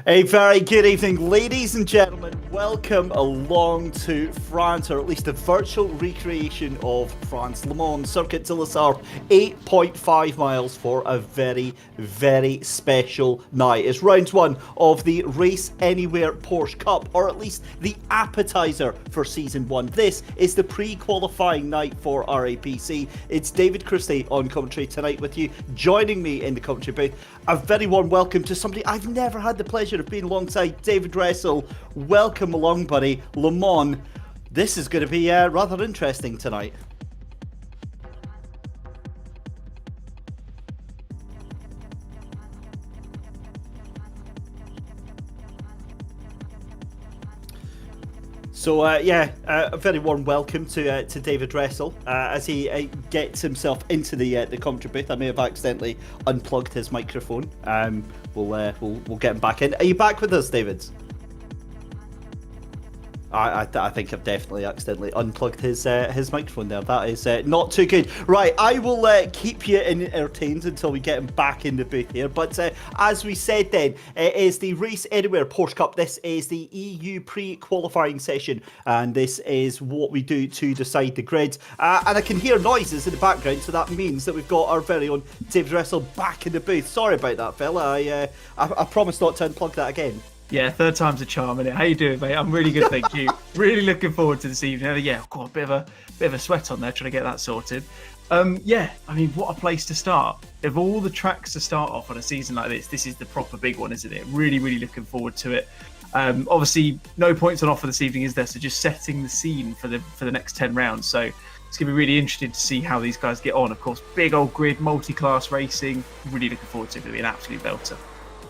A very good evening, ladies and gentlemen. Welcome along to France, or at least a virtual recreation of France. Le Mans Circuit de la Sarthe, 8.5 miles for a very, very special night. It's round one of the Race Anywhere Porsche Cup, or at least the appetizer for season one. This is the pre-qualifying night for RAPC. It's David Christie on commentary tonight with you. Joining me in the commentary booth, a very warm welcome to somebody I've never had the pleasure of being alongside, David Dressel. Welcome along, buddy. Le Mans, this is going to be rather interesting tonight. So a very warm welcome to David Dressel as he gets himself into the commentary booth. I may have accidentally unplugged his microphone. We'll get him back in. Are you back with us, David? I think I've definitely accidentally unplugged his microphone there. That is not too good. Right, I will keep you entertained until we get him back in the booth here. But as we said then, it is the Race Anywhere Porsche Cup. This is the EU pre-qualifying session, and this is what we do to decide the grid. And I can hear noises in the background, so that means that we've got our very own David Dressel back in the booth. Sorry about that, fella. I promise not to unplug that again. Yeah, third time's a charm, innit? How you doing, mate? I'm really good, thank you. Really looking forward to this evening. Yeah, I've got a bit of a sweat on there trying to get that sorted. Yeah, I mean, what a place to start. Of all the tracks to start off on a season like this is the proper big one, isn't it? Really, really looking forward to it. Obviously, no points on offer this evening, is there? So just setting the scene for the next 10 rounds. So it's going to be really interesting to see how these guys get on. Of course, big old grid, multi-class racing. Really looking forward to it. It's going to be an absolute belter.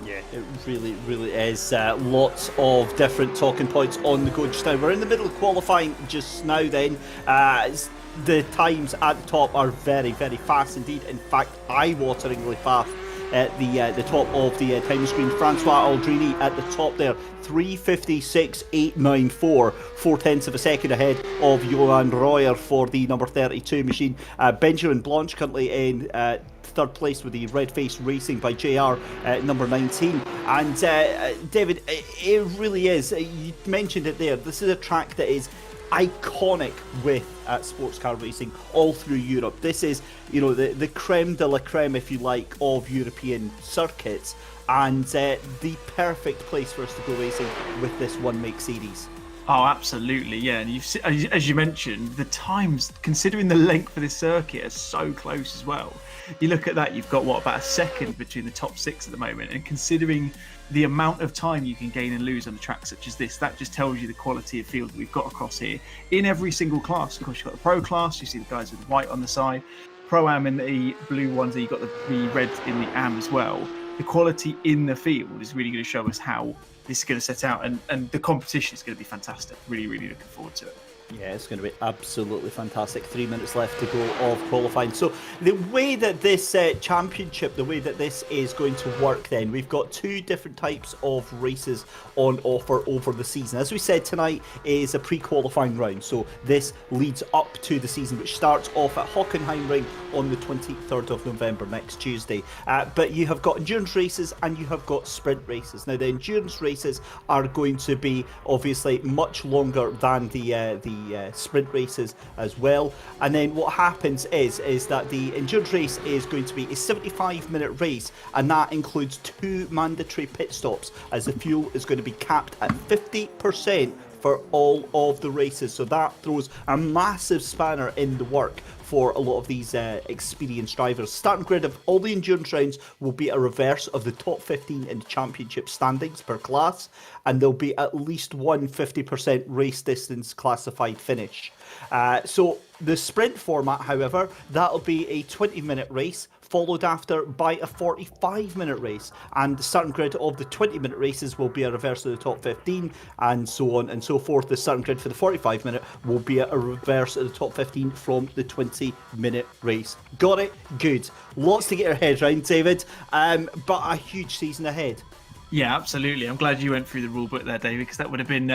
Yeah, it really, really is. Lots of different talking points on the go just now. We're in the middle of qualifying just now then. The times at the top are very, very fast indeed. In fact, eye-wateringly fast. At the top of the time screen, Francois Aldrini at the top there, 3:56.894, 4/10 of a second ahead of Johan Royer for the number 32 machine. Benjamin Blanche currently in third place with the Red Face Racing by JR number 19. And David, it really is. You mentioned it there. This is a track that is iconic with sports car racing all through Europe. This is, the creme de la creme, if you like, of European circuits, and the perfect place for us to go racing with this one make series. Oh, absolutely, yeah. And as you mentioned, the times, considering the length of this circuit, are so close as well. You look at that, you've got, about a second between the top six at the moment, and considering the amount of time you can gain and lose on a track such as this, that just tells you the quality of field that we've got across here in every single class. Of course, you've got the pro class, you see the guys with the white on the side, pro-am in the blue ones, and you've got the red in the am as well. The quality in the field is really going to show us how this is going to set out, and the competition is going to be fantastic. Really, really looking forward to it. Yeah, it's going to be absolutely fantastic. 3 minutes left to go of qualifying. So the way that this championship, the way that this is going to work then, we've got two different types of races on offer over the season. As we said, tonight is a pre-qualifying round. So this leads up to the season, which starts off at Hockenheimring on the 23rd of November, next Tuesday. But you have got endurance races and you have got sprint races. Now, the endurance races are going to be obviously much longer than the sprint races as well. And then what happens is that the endurance race is going to be a 75-minute race, and that includes 2 mandatory pit stops, as the fuel is going to be capped at 50% for all of the races. So that throws a massive spanner in the work for a lot of these experienced drivers. Starting grid of all the endurance rounds will be a reverse of the top 15 in the championship standings per class, and there'll be at least one 50% race distance classified finish. So the sprint format, however, that'll be a 20-minute race, followed after by a 45-minute race, and the starting grid of the 20-minute races will be a reverse of the top 15, and so on and so forth. The starting grid for the 45-minute will be a reverse of the top 15 from the 20-minute race. Got it? Good. Lots to get your head around, David, but a huge season ahead. Yeah, absolutely. I'm glad you went through the rule book there, David, because that would have been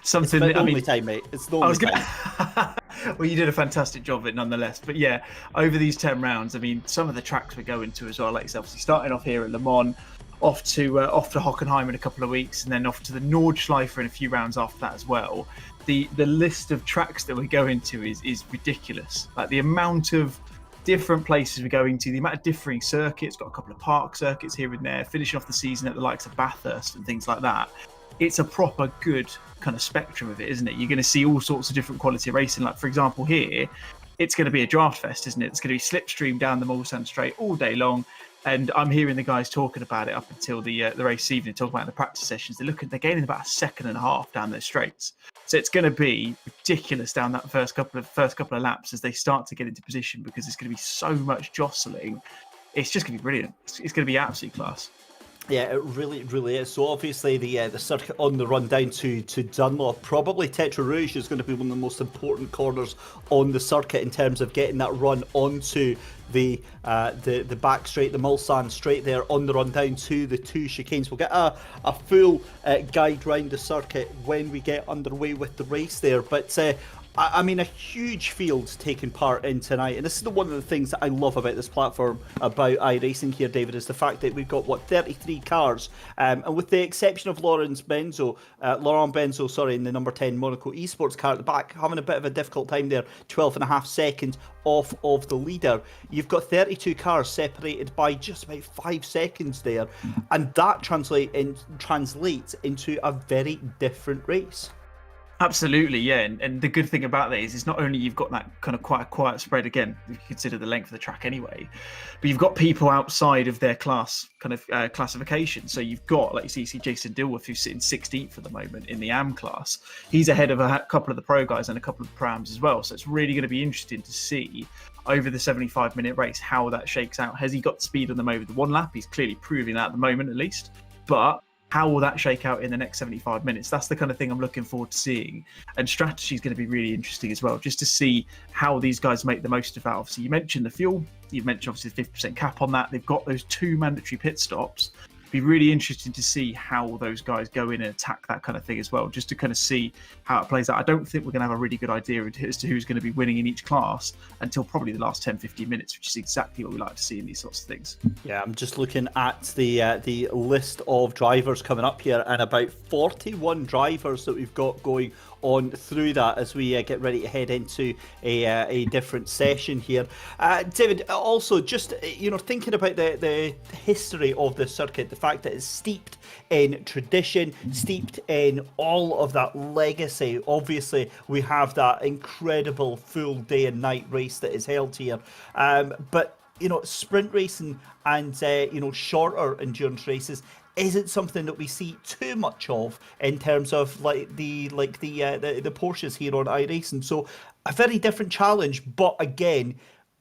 something. It's the only time, mate. It's the only time. Well, you did a fantastic job of it nonetheless. But yeah, over these 10 rounds, I mean, some of the tracks we're going to as well, like obviously starting off here at Le Mans, off to Hockenheim in a couple of weeks, and then off to the Nordschleife in a few rounds after that as well. The list of tracks that we're going to is ridiculous. Like the amount of different places we're going to, the amount of differing circuits, got a couple of park circuits here and there, finishing off the season at the likes of Bathurst and things like that. It's a proper good kind of spectrum of it, isn't it? You're going to see all sorts of different quality of racing. Like, for example, here, it's going to be a draft fest, isn't it? It's going to be slipstream down the Mulsanne Straight all day long. And I'm hearing the guys talking about it up until the race evening, talking about the practice sessions. They're gaining about a second and a half down those straights. So it's going to be ridiculous down that first couple of laps as they start to get into position, because there's going to be so much jostling. It's just going to be brilliant. It's going to be absolutely class. Yeah, it really, really is. So obviously the circuit on the run down to Dunlop, probably Tetra Rouge is going to be one of the most important corners on the circuit in terms of getting that run onto the back straight, the Mulsanne Straight there on the run down to the two chicanes. We'll get a full guide round the circuit when we get underway with the race there. But I mean, a huge field taking part in tonight, and this is one of the things that I love about this platform, about iRacing here, David, is the fact that we've got 33 cars, and with the exception of Laurent Benzo, in the number 10 Monaco Esports car at the back, having a bit of a difficult time there, 12.5 seconds off of the leader. You've got 32 cars separated by just about 5 seconds there, and that translates into a very different race. Absolutely, yeah. And the good thing about that is it's not only you've got that kind of quite a quiet spread, again, if you consider the length of the track anyway, but you've got people outside of their class kind of classification. So you've got, like you see Jason Dilworth, who's sitting 16th at the moment in the AM class. He's ahead of a couple of the pro guys and a couple of the prams as well. So it's really going to be interesting to see over the 75-minute race how that shakes out. Has he got speed on them over the one lap? He's clearly proving that at the moment, at least. But how will that shake out in the next 75 minutes? That's the kind of thing I'm looking forward to seeing. And strategy is going to be really interesting as well, just to see how these guys make the most of that. Obviously, you mentioned the fuel. You've mentioned, obviously, the 50% cap on that. They've got those 2 mandatory pit stops. Be really interesting to see how those guys go in and attack that kind of thing as well, just to kind of see how it plays out. I don't think we're going to have a really good idea as to who's going to be winning in each class until probably the last 10-15 minutes, which is exactly what we like to see in these sorts of things. Yeah, I'm just looking at the list of drivers coming up here, and about 41 drivers that we've got going on through that as we get ready to head into a different session here. David, also just thinking about the history of the circuit, the fact that it's steeped in tradition, steeped in all of that legacy. Obviously, we have that incredible full day and night race that is held here, but sprint racing and shorter endurance races isn't something that we see too much of in terms of the Porsches here on iRacing. So a very different challenge, but again,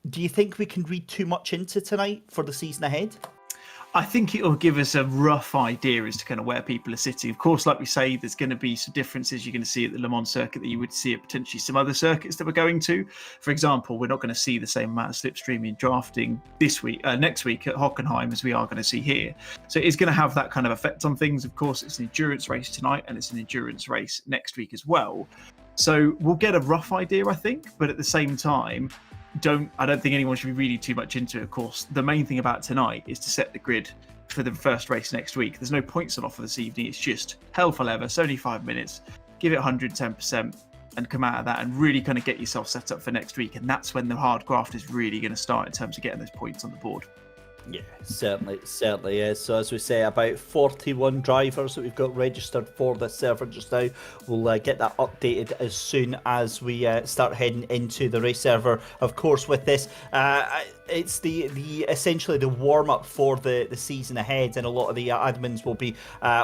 do you think we can read too much into tonight for the season ahead? I think it'll give us a rough idea as to kind of where people are sitting. Of course, like we say, there's going to be some differences you're going to see at the Le Mans circuit that you would see at potentially some other circuits that we're going to. For example, we're not going to see the same amount of slipstreaming drafting next week at Hockenheim as we are going to see here. So it's going to have that kind of effect on things. Of course, it's an endurance race tonight and it's an endurance race next week as well. So we'll get a rough idea, I think, but at the same time, I don't think anyone should be reading too much into it. Of course, the main thing about tonight is to set the grid for the first race next week. There's no points on offer this evening. It's just hell for leather, 75 minutes, give it 110% and come out of that and really kind of get yourself set up for next week. And that's when the hard graft is really going to start in terms of getting those points on the board. Yeah, certainly is. So as we say, about 41 drivers that we've got registered for this server just now. We'll get that updated as soon as we start heading into the race server. Of course, with this, it's the essentially the warm up for the season ahead, and a lot of the admins will be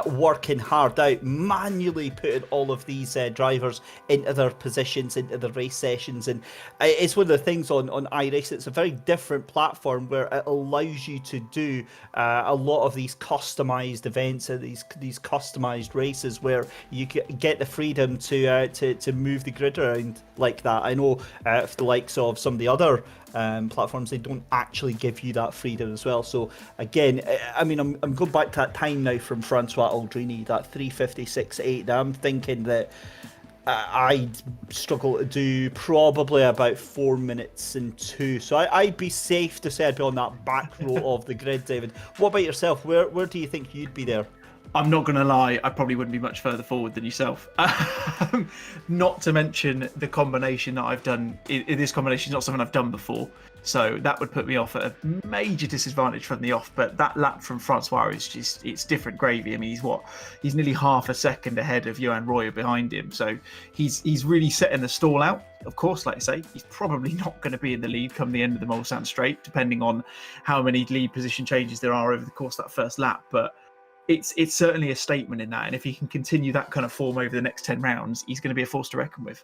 working hard out, manually putting all of these drivers into their positions, into the race sessions. And it's one of the things on iRace. It's a very different platform where it allows you to do a lot of these customized events and these customized races where you get the freedom to move the grid around like that. I know for the likes of some of the other platforms, they don't actually give you that freedom as well. So again, I mean, I'm going back to that time now from Francois Aldrini, that 356.8. Now I'm thinking that I'd struggle to do probably about 4 minutes and 2. So I'd be safe to say I'd be on that back row of the grid, David. What about yourself? Where do you think you'd be there? I'm not going to lie, I probably wouldn't be much further forward than yourself. Not to mention the combination that I've done. This combination is not something I've done before. So that would put me off at a major disadvantage from the off. But that lap from Francois is just, it's different gravy. I mean, he's nearly half a second ahead of Johan Royer behind him. So he's really setting the stall out. Of course, like I say, he's probably not going to be in the lead come the end of the Mulsanne Straight, depending on how many lead position changes there are over the course of that first lap. But it's certainly a statement in that. And if he can continue that kind of form over the next 10 rounds, he's going to be a force to reckon with.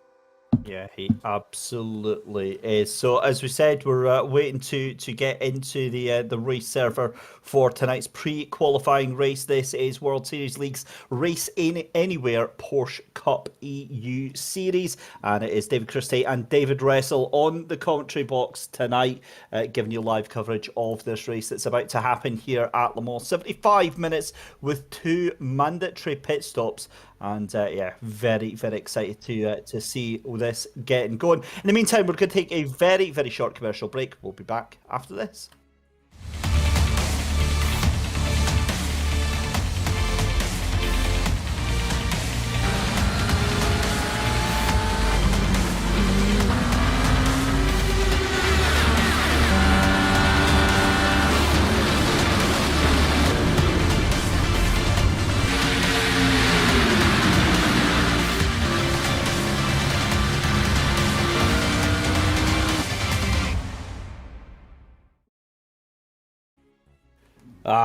Yeah, he absolutely is. So, as we said, we're waiting to get into the race server for tonight's pre-qualifying race. This is World Series League's Race in Anywhere Porsche Cup EU Series, and it is David Christie and David Russell on the commentary box tonight, giving you live coverage of this race that's about to happen here at Le Mans. 75 minutes with 2 mandatory pit stops. And yeah, very, very excited to see this getting going. In the meantime, we're going to take a very, very short commercial break. We'll be back after this.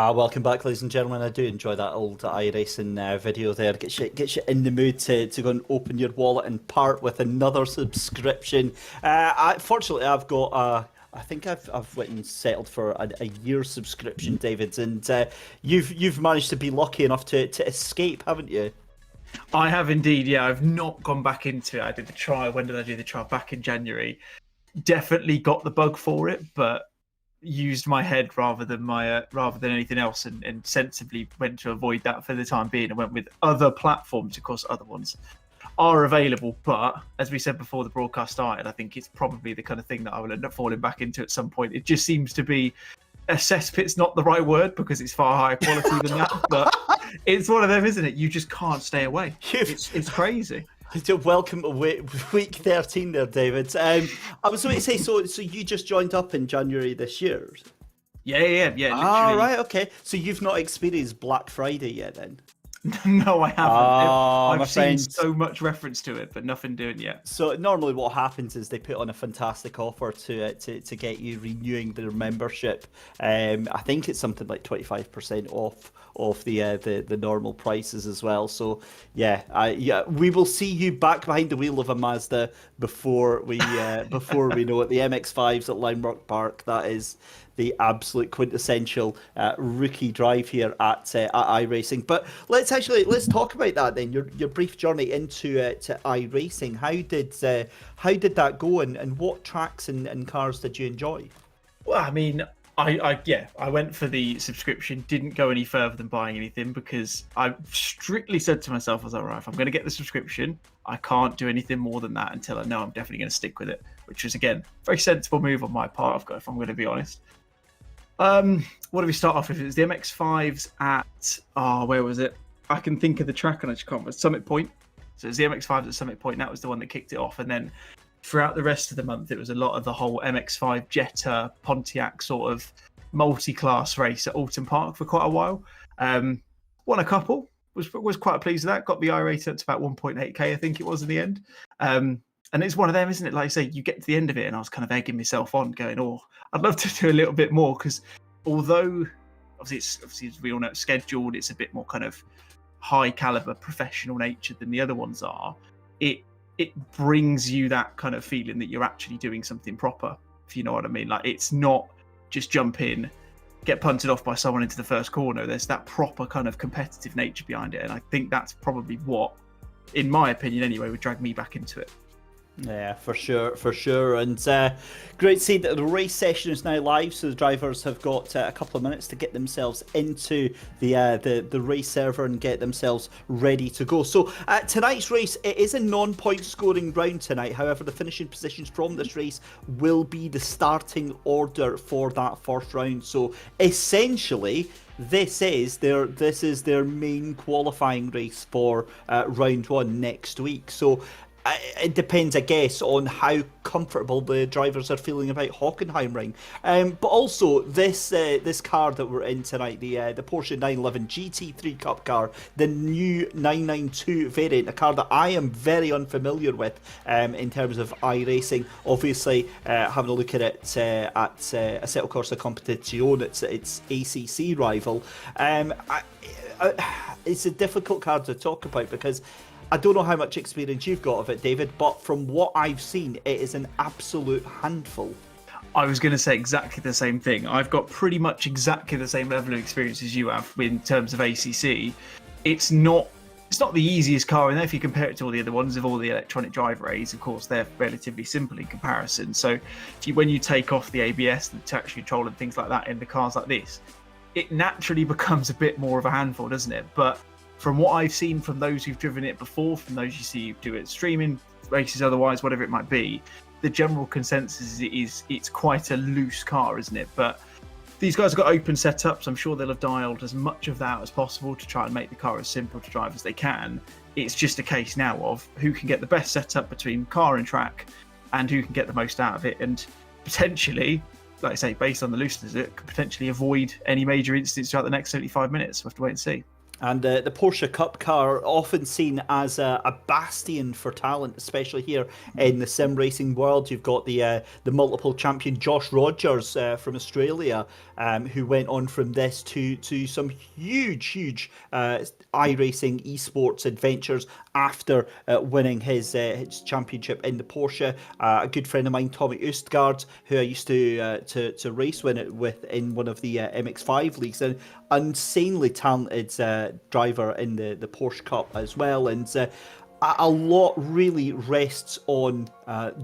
Welcome back, ladies and gentlemen. I do enjoy that old iRacing video there. Gets you in the mood to go and open your wallet and part with another subscription. Fortunately, I've got I think I've went and settled for a year's subscription, David, and you've managed to be lucky enough to escape, haven't you? I have indeed, yeah. I've not gone back into it. I did the trial. When did I do the trial? Back in January. Definitely got the bug for it, but used my head rather than anything else, and sensibly went to avoid that for the time being. I went with other platforms. Of course, other ones are available, but as we said before the broadcast started, I think it's probably the kind of thing that I will end up falling back into at some point. It just seems to be a cesspit's not the right word because it's far higher quality than that, but it's one of them, isn't it? You just can't stay away. It's crazy. Welcome to week 13 there, David. I was going to say, so you just joined up in January this year? Yeah. Ah, right, okay. So you've not experienced Black Friday yet then? No, I haven't. I've seen friend. so much reference to it, but nothing doing yet. So normally what happens is they put on a fantastic offer to get you renewing their membership. I think it's something like 25% off the normal prices as well. So yeah, we will see you back behind the wheel of a Mazda before we know it. The MX-5s at Lime Rock Park, that is the absolute quintessential rookie drive here at iRacing. But let's talk about that then. Your brief journey into to iRacing. How did that go, and what tracks and cars did you enjoy? Well, I mean, I went for the subscription. Didn't go any further than buying anything because I strictly said to myself, I was like, right, if I'm going to get the subscription, I can't do anything more than that until I know I'm definitely going to stick with it. Which was, again, a very sensible move on my part, if I'm going to be honest. What do we start off with? It was the MX-5s at, where was it? I can think of the track and I just can't remember. Summit Point. So it was the MX-5s at Summit Point. That was the one that kicked it off. And then throughout the rest of the month, it was a lot of the whole MX-5 Jetta Pontiac sort of multi-class race at Alton Park for quite a while. Won a couple. Was quite pleased with that. Got the I rate up to about 1.8k, I think it was in the end. And it's one of them, isn't it? Like I say, you get to the end of it, and I was kind of egging myself on, going, "Oh, I'd love to do a little bit more." Because although obviously as we all know, it's scheduled, it's a bit more kind of high caliber, professional nature than the other ones are. It brings you that kind of feeling that you're actually doing something proper, if you know what I mean. Like, it's not just jump in, get punted off by someone into the first corner. There's that proper kind of competitive nature behind it, and I think that's probably what, in my opinion anyway, would drag me back into it. Yeah, for sure. And great to see that the race session is now live, so the drivers have got a couple of minutes to get themselves into the race server and get themselves ready to go. So tonight's race, it is a non-point scoring round tonight. However, the finishing positions from this race will be the starting order for that first round. So essentially, this is their main qualifying race for round one next week. So it depends, I guess, on how comfortable the drivers are feeling about Hockenheimring. But also, this car that we're in tonight, the Porsche 911 GT3 Cup car, the new 992 variant, a car that I am very unfamiliar with in terms of iRacing. Obviously, having a look at it at Assetto Corsa Competizione, its ACC rival. It's a difficult car to talk about because I don't know how much experience you've got of it, David, but from what I've seen, it is an absolute handful. I was going to say exactly the same thing. I've got pretty much exactly the same level of experience as you have in terms of ACC. It's not the easiest car in there if you compare it to all the other ones of all the electronic driver aids. Of course, they're relatively simple in comparison. So when you take off the ABS, the traction control and things like that in the cars like this, it naturally becomes a bit more of a handful, doesn't it? But from what I've seen from those who've driven it before, from those you see do it streaming, races otherwise, whatever it might be, the general consensus is it's quite a loose car, isn't it? But these guys have got open setups. I'm sure they'll have dialed as much of that as possible to try and make the car as simple to drive as they can. It's just a case now of who can get the best setup between car and track and who can get the most out of it. And potentially, like I say, based on the looseness, it could potentially avoid any major incidents throughout the next 75 minutes. We'll have to wait and see. And the Porsche Cup car, often seen as a bastion for talent, especially here in the sim racing world. You've got the multiple champion Josh Rogers from Australia, who went on from this to some huge iRacing esports adventures after winning his championship in the Porsche. A good friend of mine, Tommy Oostgaard, who I used to race with in one of the MX5 leagues, and insanely talented driver in the Porsche Cup as well. And a lot really rests on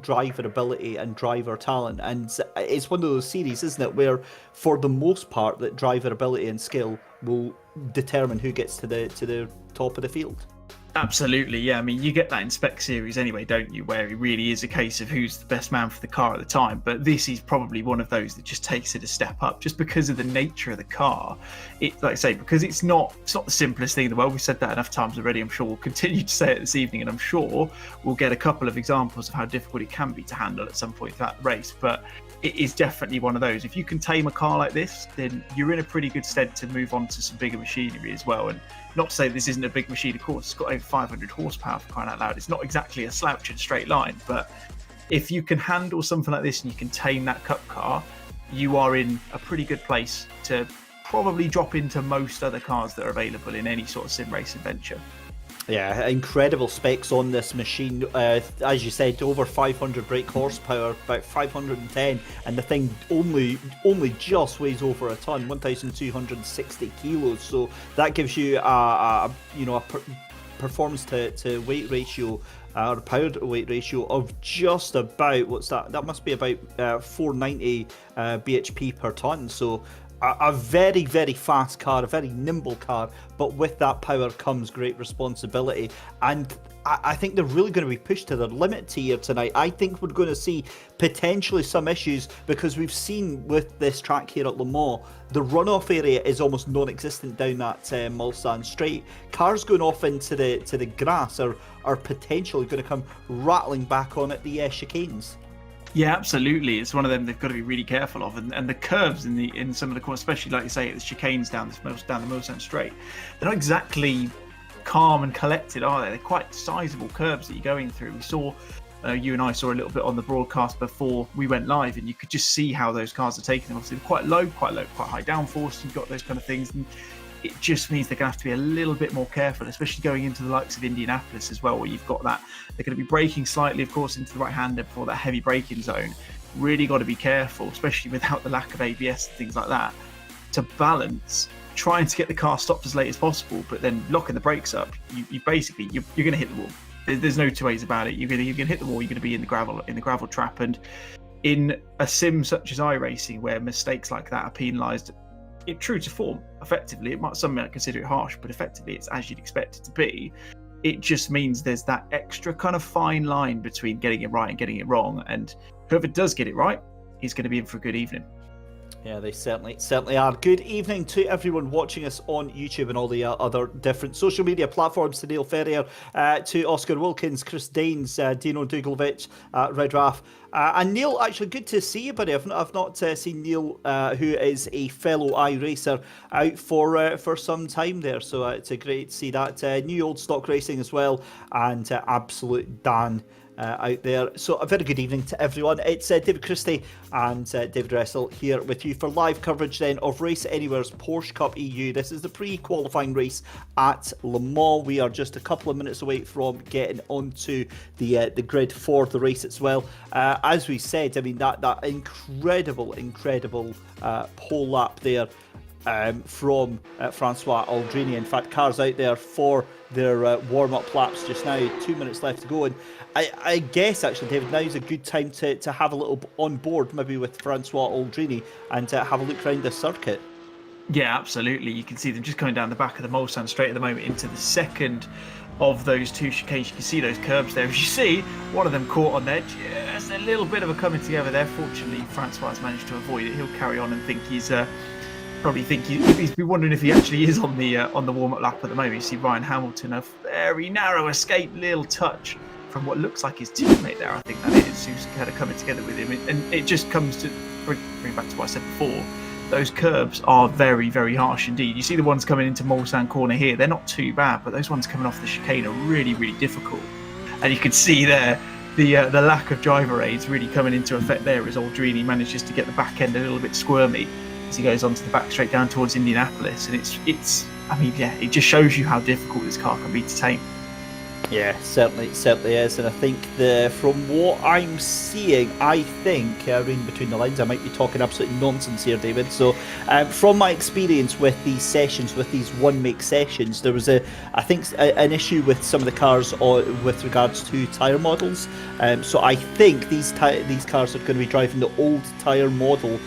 driver ability and driver talent, and it's one of those series, isn't it, where for the most part that driver ability and skill will determine who gets to the top of the field. Absolutely, yeah. I mean, you get that in Spec Series anyway, don't you? Where it really is a case of who's the best man for the car at the time. But this is probably one of those that just takes it a step up, just because of the nature of the car. It, like I say, because it's not the simplest thing in the world. We've said that enough times already. I'm sure we'll continue to say it this evening, and I'm sure we'll get a couple of examples of how difficult it can be to handle at some point throughout the race. But it is definitely one of those. If you can tame a car like this, then you're in a pretty good stead to move on to some bigger machinery as well. And not to say this isn't a big machine, of course. It's got over 500 horsepower, for crying out loud. It's not exactly a slouch in straight line, but if you can handle something like this and you can tame that cup car, you are in a pretty good place to probably drop into most other cars that are available in any sort of sim race adventure. Yeah, incredible specs on this machine. As you said, over 500 brake horsepower, about 510, and the thing only just weighs over a ton, 1,260 kilos. So that gives you a performance to weight ratio, or power to weight ratio of just about, what's that? That must be about 490 bhp per ton. So a very, very fast car, a very nimble car, but with that power comes great responsibility. And I think they're really going to be pushed to their limit here tonight. I think we're going to see potentially some issues, because we've seen with this track here at Le Mans, the runoff area is almost non-existent down that Mulsanne straight. Cars going off into the grass are potentially going to come rattling back on at the chicanes. Yeah, absolutely. It's one of them they've got to be really careful of, and the curves in some of the corners, especially like you say, the chicanes down the Mulsanne straight, they're not exactly calm and collected, are they? They're quite sizable curves that you're going through. We saw, you and I saw a little bit on the broadcast before we went live, and you could just see how those cars are taking them. Obviously, quite low, quite high downforce. You've got those kind of things, and it just means they're going to have to be a little bit more careful, especially going into the likes of Indianapolis as well, where you've got that. They're going to be braking slightly, of course, into the right-hander before that heavy braking zone. Really got to be careful, especially without the lack of ABS and things like that, to balance trying to get the car stopped as late as possible, but then locking the brakes up. You're going to hit the wall. There's no two ways about it. You're gonna hit the wall. You're gonna be in the gravel trap. And in a sim such as iRacing, where mistakes like that are penalised, true to form, effectively, some might consider it harsh, but effectively it's as you'd expect it to be. It just means there's that extra kind of fine line between getting it right and getting it wrong. And whoever does get it right is going to be in for a good evening. Yeah, they certainly are. Good evening to everyone watching us on YouTube and all the other different social media platforms. To Neil Ferrier, to Oscar Wilkins, Chris Daines, Dino Duglovich, Red Raff. And Neil, actually good to see you, buddy. I've not seen Neil, who is a fellow iRacer, out for some time there. So it's great to see that. New Old Stock Racing as well, and Absolute Dan out there. So a very good evening to everyone. It's David Christie and David Russell here with you for live coverage then of Race Anywhere's Porsche Cup EU. This is the pre-qualifying race at Le Mans. We are just a couple of minutes away from getting onto the grid for the race as well. As we said, I mean, that incredible pole lap there from Francois Aldrini. In fact, cars out there for their warm-up laps just now. 2 minutes left to go, and I guess actually, David, now's a good time to have a little on board, maybe with Francois Aldrini, and have a look around the circuit. Yeah, absolutely. You can see them just coming down the back of the Mulsanne straight at the moment into the second of those two chicanes. You can see those curbs there. As you see, one of them caught on there. Just a little bit of a coming together there. Fortunately, Francois has managed to avoid it. He'll carry on and he's been wondering if he actually is on the warm-up lap at the moment. You see Ryan Hamilton, a very narrow escape, little touch from what looks like his teammate there. I think that is who's kind of coming together with him, and it just comes to bring back to what I said before. Those curbs are very, very harsh indeed. You see the ones coming into Mulsanne corner here; they're not too bad, but those ones coming off the chicane are really, really difficult. And you can see there the lack of driver aids really coming into effect there as Aldrini manages to get the back end a little bit squirmy as he goes onto the back straight down towards Indianapolis. And it's I mean, yeah, it just shows you how difficult this car can be to tame. Yeah, certainly is, and I think from what I'm seeing, I think reading between the lines, I might be talking absolute nonsense here, David. So, from my experience with these sessions, with these one-make sessions, there was an issue with some of the cars with regards to tyre models. So I think these cars are going to be driving the old tyre model,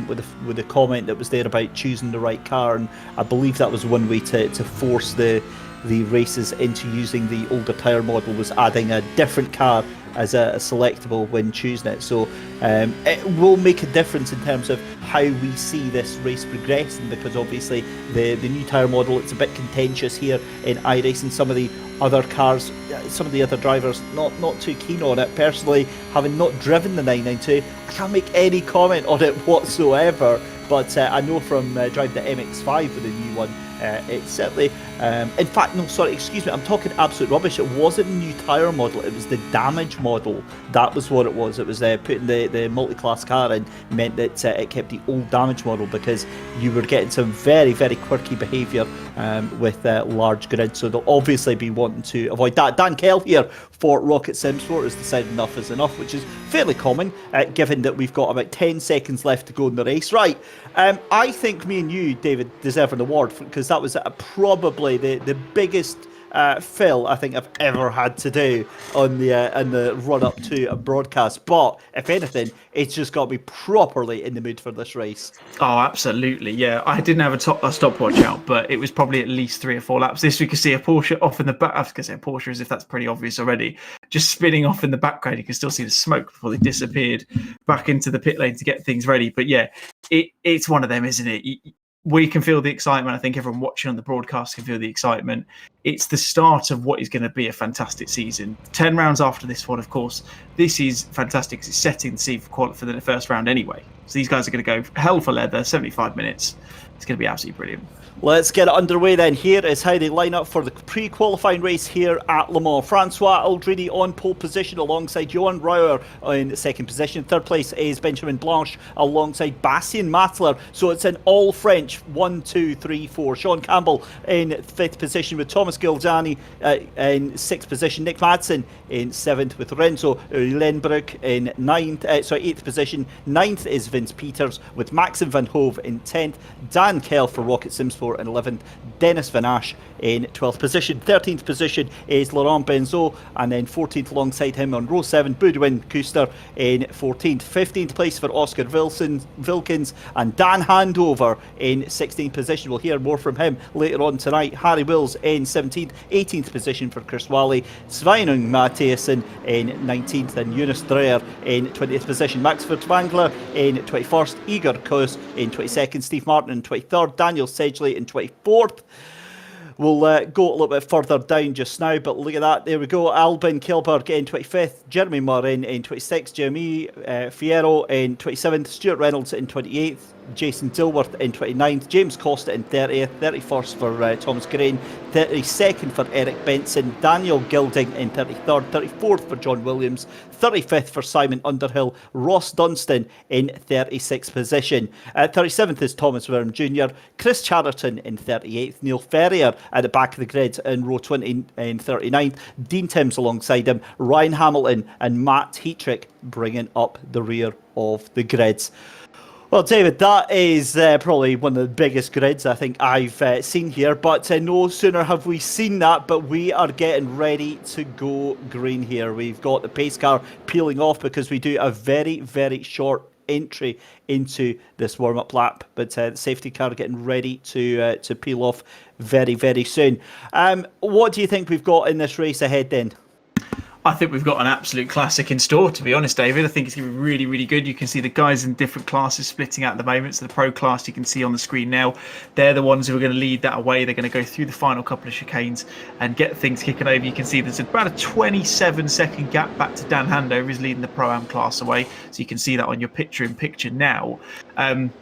with the comment that was there about choosing the right car, and I believe that was one way to force the races into using the older tyre model, was adding a different car as a selectable when choosing it. So it will make a difference in terms of how we see this race progressing, because obviously the new tyre model, it's a bit contentious here in iRacing. Some of the other cars, some of the other drivers not too keen on it. Personally, having not driven the 992, I can't make any comment on it whatsoever, but I know from driving the MX-5 with the new one, it's certainly, in fact, no, sorry, excuse me, I'm talking absolute rubbish. It wasn't a new tyre model, it was the damage model. That was what it was. It was putting the multi-class car in meant that it kept the old damage model, because you were getting some very, very quirky behaviour with large grids. So they'll obviously be wanting to avoid that. Dan Kell here for Rocket Sim Sport has decided enough is enough, which is fairly common, given that we've got about 10 seconds left to go in the race. Right, I think me and you, David, deserve an award, because that was probably the biggest fill I think I've ever had to do on the run up to a broadcast. But if anything, it's just got me properly in the mood for this race. Oh, absolutely, yeah. I didn't have a stopwatch out, but it was probably at least 3 or 4 laps. This we could see a Porsche off in the back. I was going to say a Porsche, as if that's pretty obvious already. Just spinning off in the background. You can still see the smoke before they disappeared back into the pit lane to get things ready. But yeah, it's one of them, isn't it? We can feel the excitement. I think everyone watching on the broadcast can feel the excitement. It's the start of what is going to be a fantastic season. 10 rounds after this one, of course. This is fantastic because it's setting the scene for the first round anyway. So these guys are going to go hell for leather, 75 minutes. It's going to be absolutely brilliant. Let's get it underway then. Here is how they line up for the pre-qualifying race here at Le Mans. Francois Aldrini on pole position alongside Johan Rauer in second position. Third place is Benjamin Blanche alongside Bastien Matler. So it's an all French 1, 2, 3, 4. Sean Campbell in fifth position with Thomas Giuliani in sixth position. Nick Madsen in seventh with Renzo Lenbroek in eighth position. Ninth is Vince Peters, with Maxim Van Hove in 10th, Dan Kell for Rocket Simsport in 11th, Dennis Van Asch in 12th position. 13th position is Laurent Benzo, and then 14th alongside him on row 7, Boudewijn Kuster in 14th. 15th place for Oscar Vilkins, and Dan Handover in 16th position. We'll hear more from him later on tonight. Harry Wills in 17th. 18th position for Chris Wally. Sveinung Mathiasen in 19th, and Jonas Dreyer in 20th position. Max Vertwangler in 21st. Igor Kos in 22nd. Steve Martin in 23rd. Daniel Sedgley in 24th. We'll go a little bit further down just now, but look at that. There we go. Albin Kilberg in 25th. Jeremy Morin in 26th. Jeremy Fierro in 27th. Stuart Reynolds in 28th. Jason Dilworth in 29th. James Costa in 30th. 31st for Thomas Green. 32nd for Eric Benson. Daniel Gilding in 33rd. 34th for John Williams. 35th for Simon Underhill. Ross Dunstan in 36th position. 37th is Thomas Worm Jr. Chris Chatterton in 38th. Neil Ferrier at the back of the grid in row 20 in 39th. Dean Timms alongside him. Ryan Hamilton and Matt Heatrick bringing up the rear of the grids. Well, David, that is probably one of the biggest grids I think I've seen here. But no sooner have we seen that, but we are getting ready to go green here. We've got the pace car peeling off because we do a very, very short entry into this warm-up lap. But the safety car getting ready to peel off very, very soon. What do you think we've got in this race ahead then? I think we've got an absolute classic in store, to be honest, David. I think it's going to be really, really good. You can see the guys in different classes splitting out at the moment. So the pro class you can see on the screen now, they're the ones who are going to lead that away. They're going to go through the final couple of chicanes and get things kicking over. You can see there's about a 27-second gap back to Dan Handover, who's leading the Pro-Am class away. So you can see that on your picture-in-picture now. I'm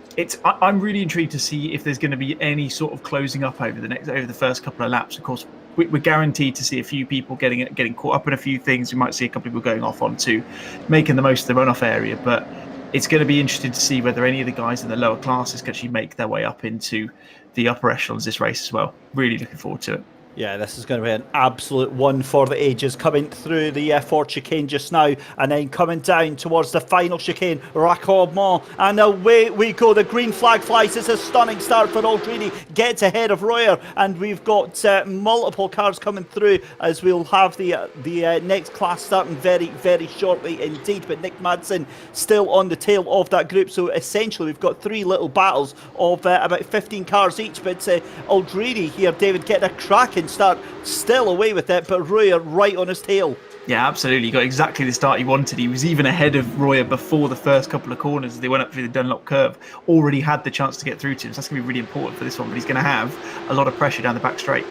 really intrigued to see if there's going to be any sort of closing up over the first couple of laps. Of course, we're guaranteed to see a few people getting caught up in a few things. We might see a couple of people going off onto making the most of the runoff area, but it's going to be interesting to see whether any of the guys in the lower classes can actually make their way up into the upper echelons this race as well. Really looking forward to it. Yeah, this is going to be an absolute one for the ages, coming through the Ford chicane just now, and then coming down towards the final chicane, Raccordement, and away we go. The green flag flies. It's a stunning start for Aldrini, gets ahead of Royer, and we've got multiple cars coming through as we'll have the next class starting very, very shortly indeed. But Nick Madsen still on the tail of that group, so essentially we've got three little battles of about 15 cars each. But Aldrini here, David, getting a cracking start, still away with it, but Royer right on his tail. Yeah, absolutely. He got exactly the start he wanted. He was even ahead of Royer before the first couple of corners as they went up through the Dunlop curve. Already had the chance to get through to him, so that's going to be really important for this one, but he's going to have a lot of pressure down the back straight.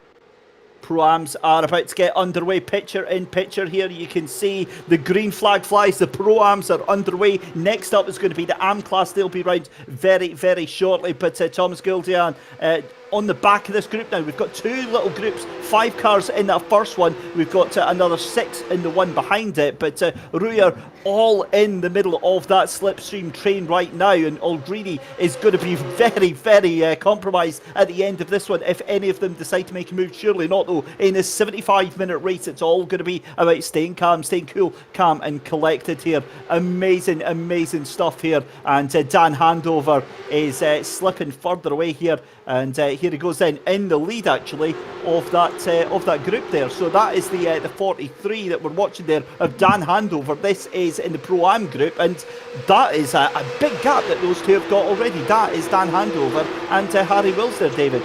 Pro-Ams are about to get underway. Picture in picture here, you can see the green flag flies. The Pro-Ams are underway. Next up is going to be the Am class. They'll be round very, very shortly. But Thomas Guldian on the back of this group now. We've got two little groups, 5 cars in that first one. We've got another 6 in the one behind it. But Royer all in the middle of that slipstream train right now, and Aldrini is going to be very, very compromised at the end of this one if any of them decide to make a move. Surely not, though. In a 75-minute race, it's all going to be about staying calm, staying cool, calm and collected here. Amazing, amazing stuff here. And Dan Handover is slipping further away here, and here he goes then in the lead actually of that group there. So that is the 43 that we're watching there of Dan Handover. This is in the Pro-Am group, and that is a big gap that those two have got already. That is Dan Handover and Harry Wills there, David.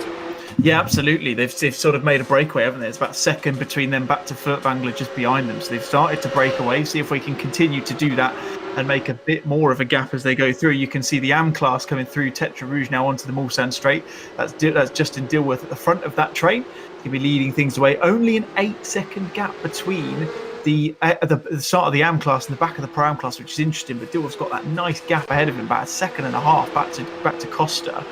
Yeah, absolutely. They've sort of made a breakaway, haven't they? It's about a second between them back to Furtwängler just behind them. So they've started to break away. See if we can continue to do that and make a bit more of a gap as they go through. You can see the Am class coming through Tetra Rouge now onto the Mulsanne Straight. That's Justin Dilworth at the front of that train. He'll be leading things away. Only an 8-second gap between the start of the Am class and the back of the Pro-Am class, which is interesting. But Dilworth's got that nice gap ahead of him, about 1.5 seconds back to Costa.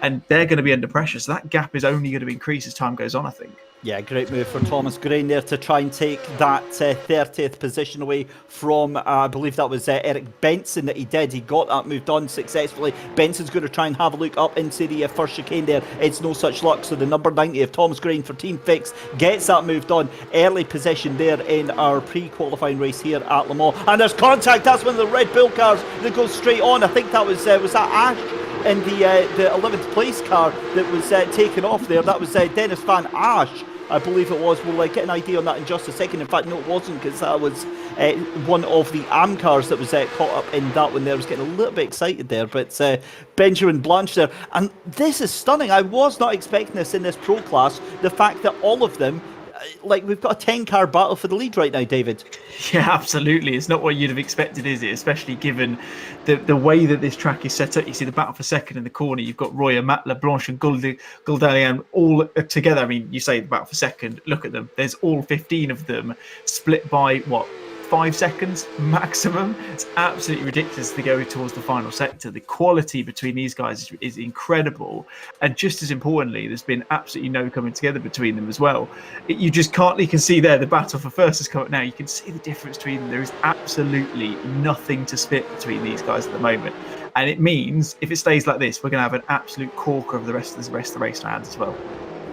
and they're going to be under pressure. So that gap is only going to increase as time goes on, I think. Yeah, great move for Thomas Grain there to try and take that 30th position away from, I believe that was Eric Benson that he did. He got that moved on successfully. Benson's going to try and have a look up into the first chicane there. It's no such luck. So the number 90 of Thomas Grain for Team Fix gets that moved on. Early position there in our pre-qualifying race here at Le Mans. And there's contact. That's one of the Red Bull cars that goes straight on. I think that was that Ash in the 11th place car that was taken off there. That was Dennis Van Ash, I believe it was. We'll get an idea on that in just a second. In fact, no, it wasn't, because that was one of the AM cars that was caught up in that one there. I was getting a little bit excited there, but Benjamin Blanche there. And this is stunning. I was not expecting this in this pro class. The fact that all of them, like, we've got a 10-car battle for the lead right now, David. Yeah, absolutely. It's not what you'd have expected, is it? Especially given the way that this track is set up. You see the battle for second in the corner. You've got Royer, Matla, Blanche and Gouldalian all together. I mean, you say the battle for second. Look at them. There's all 15 of them split by, what, 5 seconds maximum. It's absolutely ridiculous to go towards the final sector. The quality between these guys is incredible, and just as importantly, there's been absolutely no coming together between them as well. You can see there the battle for first has come up now. You can see the difference between them. There is absolutely nothing to split between these guys at the moment, and it means if it stays like this, we're going to have an absolute corker of the rest of the race round as well.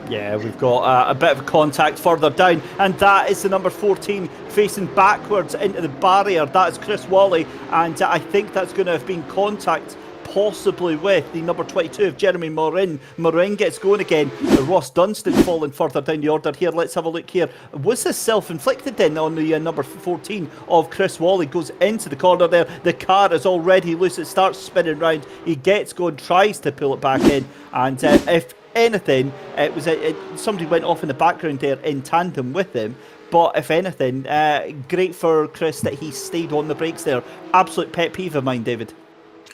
Yeah, we've got a bit of contact further down, and that is the number 14 facing backwards into the barrier. That is Chris Wally, and I think that's going to have been contact possibly with the number 22 of Jeremy Morin. Morin gets going again. Ross Dunstan falling further down the order here. Let's have a look here. Was this self-inflicted then on the number 14 of Chris Wally? Goes into the corner there. The car is already loose. It starts spinning round. He gets going, tries to pull it back in, and if anything, it was somebody went off in the background there in tandem with him. But if anything, great for Chris that he stayed on the brakes there. Absolute pet peeve of mine, David.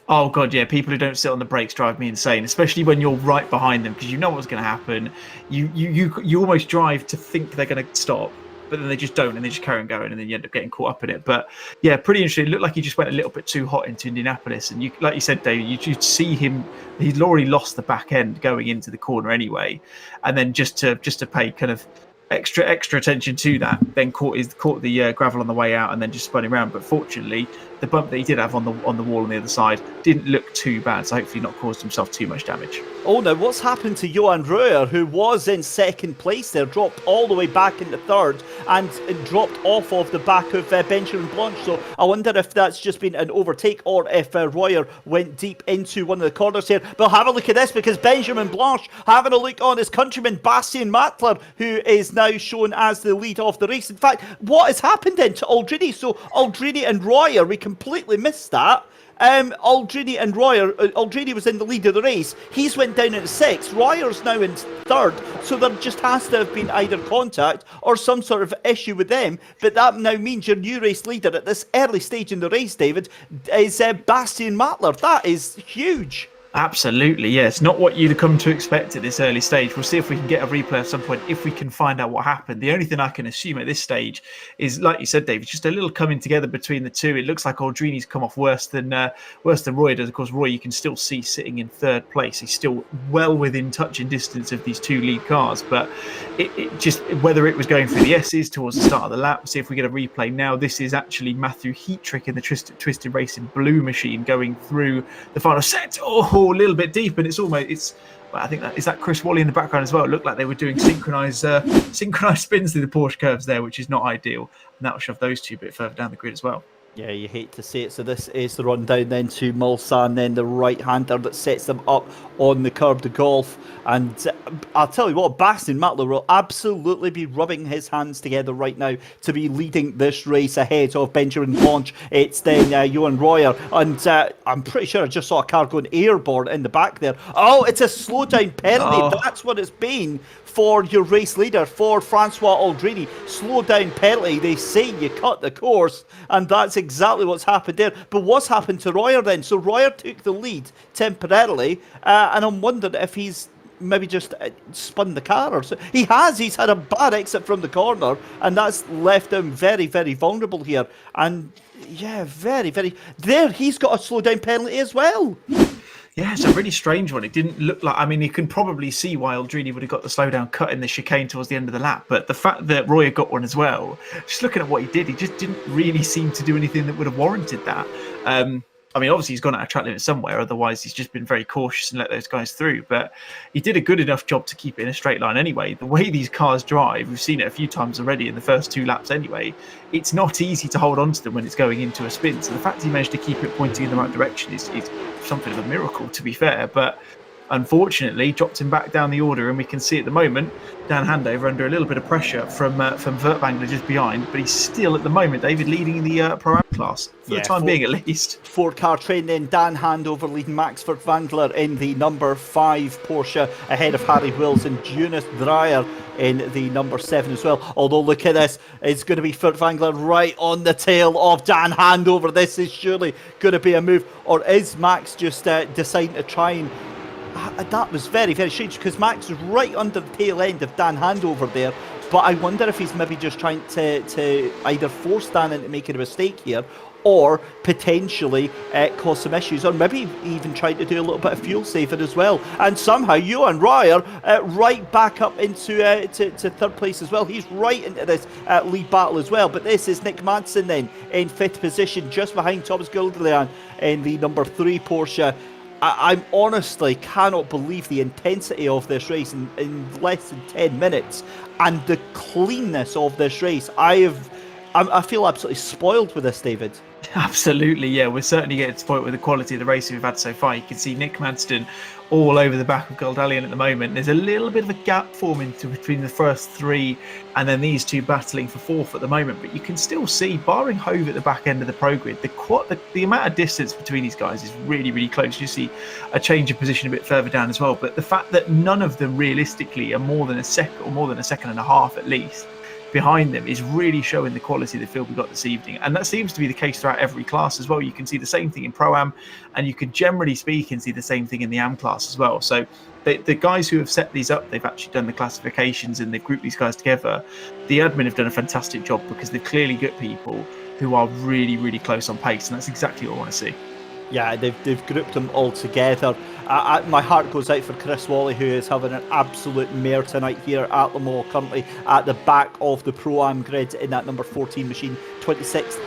Oh god, yeah. People who don't sit on the brakes drive me insane, especially when you're right behind them, because you know what's going to happen. You almost drive to think they're going to stop, but then they just don't, and they just carry on going, and then you end up getting caught up in it. But yeah, pretty interesting. It looked like he just went a little bit too hot into Indianapolis, and like you said, David, you'd see him. He'd already lost the back end going into the corner anyway, and then just to pay kind of extra attention to that, then caught the gravel on the way out, and then just spun around. But fortunately, the bump that he did have on the wall on the other side didn't look too bad, so hopefully not caused himself too much damage. Oh, now what's happened to Johan Royer, who was in second place there, dropped all the way back into third, and dropped off of the back of Benjamin Blanche. So I wonder if that's just been an overtake, or if Royer went deep into one of the corners here. But have a look at this, because Benjamin Blanche having a look on his countryman Bastien Matler, who is now shown as the lead of the race. In fact, what has happened then to Aldrini? So Aldrini and Royer, we completely missed that. Aldrini and Royer, Aldrini was in the lead of the race. He's went down in sixth. Royer's now in third. So there just has to have been either contact or some sort of issue with them. But that now means your new race leader at this early stage in the race, David, is Bastien Matler. That is huge. Absolutely, yeah. It's not what you'd come to expect at this early stage. We'll see if we can get a replay at some point, if we can find out what happened. The only thing I can assume at this stage is, like you said, David, just a little coming together between the two. It looks like Aldrini's come off worse than Roy does. Of course, Roy you can still see sitting in third place. He's still well within touching distance of these two lead cars. But it just, whether it was going through the S's towards the start of the lap, we'll see if we get a replay now. This is actually Matthew Heatrick in the Twisted Racing Blue machine going through the final set. Oh, a little bit deep, and well, I think that is that Chris Wally in the background as well. It looked like they were doing synchronized spins through the Porsche curves there, which is not ideal, and that will shove those two a bit further down the grid as well. Yeah, you hate to see it. So this is the run down then to Mulsanne, then the right-hander that sets them up on the Curb de Golf. And I'll tell you what, Bastien Matler will absolutely be rubbing his hands together right now to be leading this race ahead of Benjamin Blanche. It's then Johan Royer. And I'm pretty sure I just saw a car going airborne in the back there. Oh, it's a slow-down penalty. Oh. That's what it's been for your race leader, for Francois Aldrini. Slow down penalty. They say you cut the course, and that's exactly what's happened there. But what's happened to Royer then? So Royer took the lead temporarily, and I'm wondering if he's maybe just spun the car or so. He's had a bad exit from the corner, and that's left him very, very vulnerable here. And yeah, very, very there. He's got a slow down penalty as well. Yeah, it's a really strange one. It didn't look like. I mean, you can probably see why Aldrini would have got the slowdown cut in the chicane towards the end of the lap. But the fact that Royer got one as well, just looking at what he did, he just didn't really seem to do anything that would have warranted that. I mean, obviously he's gone out of track limit somewhere. Otherwise, he's just been very cautious and let those guys through. But he did a good enough job to keep it in a straight line anyway. The way these cars drive, we've seen it a few times already in the first 2 laps anyway. It's not easy to hold on to them when it's going into a spin. So the fact he managed to keep it pointing in the right direction is something of a miracle, to be fair. But unfortunately, dropped him back down the order, and we can see at the moment Dan Handover under a little bit of pressure from Vertbangler just behind, but he's still at the moment, David, leading in the Pro-Am class for the time being at least. 4-car train then, Dan Handover leading Max Vertbangler in the number 5 Porsche ahead of Harry Wills and Jonas Dreyer in the number 7 as well. Although look at this, it's going to be Vertbangler right on the tail of Dan Handover. This is surely going to be a move, or is Max just deciding to try and... That was very, very strange, because Max was right under the tail end of Dan Handover there. But I wonder if he's maybe just trying to either force Dan into making a mistake here, or potentially cause some issues, or maybe even trying to do a little bit of fuel saving as well. And somehow Johan Royer right back up into to 3rd place as well. He's right into this lead battle as well. But this is Nick Madsen then in 5th position, just behind Thomas Gilderland in the number 3 Porsche. I honestly cannot believe the intensity of this race in less than 10 minutes and the cleanness of this race. I feel absolutely spoiled with this, David. Absolutely, yeah. We're certainly getting spoiled with the quality of the racing we've had so far. You can see Nick Madston all over the back of Goldallion at the moment. There's a little bit of a gap forming between the first 3 and then these 2 battling for 4th at the moment. But you can still see, barring Hove at the back end of the pro grid, the amount of distance between these guys is really, really close. You see a change of position a bit further down as well. But the fact that none of them realistically are more than a second, or more than a second and a half at least, behind them is really showing the quality of the field we got this evening. And that seems to be the case throughout every class as well. You can see the same thing in Pro-Am, and you can generally speaking see the same thing in the Am class as well. So the guys who have set these up, they've actually done the classifications and they've grouped these guys together. The admin have done a fantastic job, because they've clearly got people who are really, really close on pace, and that's exactly what I want to see. Yeah, they've grouped them all together. My heart goes out for Chris Wally, who is having an absolute mare tonight here at Le Mans, currently at the back of the Pro-Am grid in that number 14 machine, 26th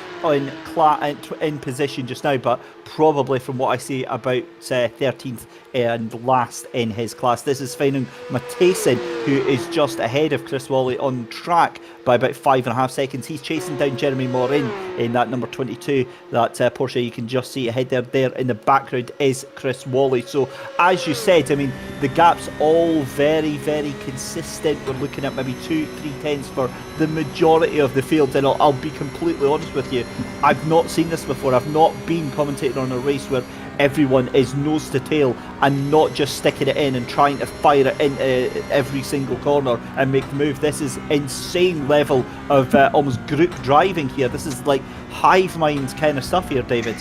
in position just now, but probably from what I see about 13th and last in his class. This is Sveinung Matheson, who is just ahead of Chris Wally on track by about 5.5 seconds. He's chasing down Jeremy Morin in that number 22, that Porsche you can just see ahead there. There in the background is Chris Wally. So as you said, I mean, the gap's all very, very consistent. We're looking at maybe 2-3 tenths for the majority of the field, and I'll be completely honest with you, I've not seen this before. I've not been commentating on a race where everyone is nose to tail and not just sticking it in and trying to fire it into every single corner and make the move. This is insane level of almost group driving here. This is like hive mind kind of stuff here, David.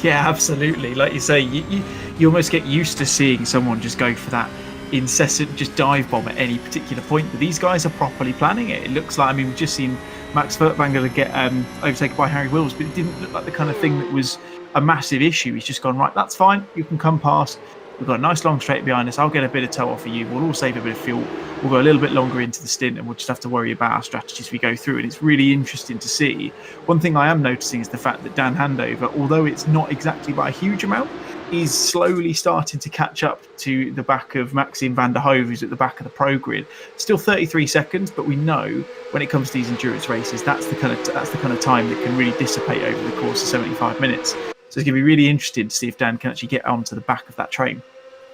Yeah, absolutely. Like you say, you almost get used to seeing someone just go for that incessant just dive bomb at any particular point, but these guys are properly planning it. It looks like, I mean, we've just seen Max Vertbangler get overtaken by Harry Wills, but it didn't look like the kind of thing that was a massive issue. He's just gone, right, that's fine, you can come past, we've got a nice long straight behind us, I'll get a bit of tow off of you, we'll all save a bit of fuel, we'll go a little bit longer into the stint, and we'll just have to worry about our strategies as we go through. And it's really interesting to see. One thing I am noticing is the fact that Dan Handover, although it's not exactly by a huge amount, is slowly starting to catch up to the back of Maxime van der Hove, who's at the back of the pro grid. Still 33 seconds, but we know when it comes to these endurance races, that's the kind of time that can really dissipate over the course of 75 minutes. So it's going to be really interesting to see if Dan can actually get onto the back of that train.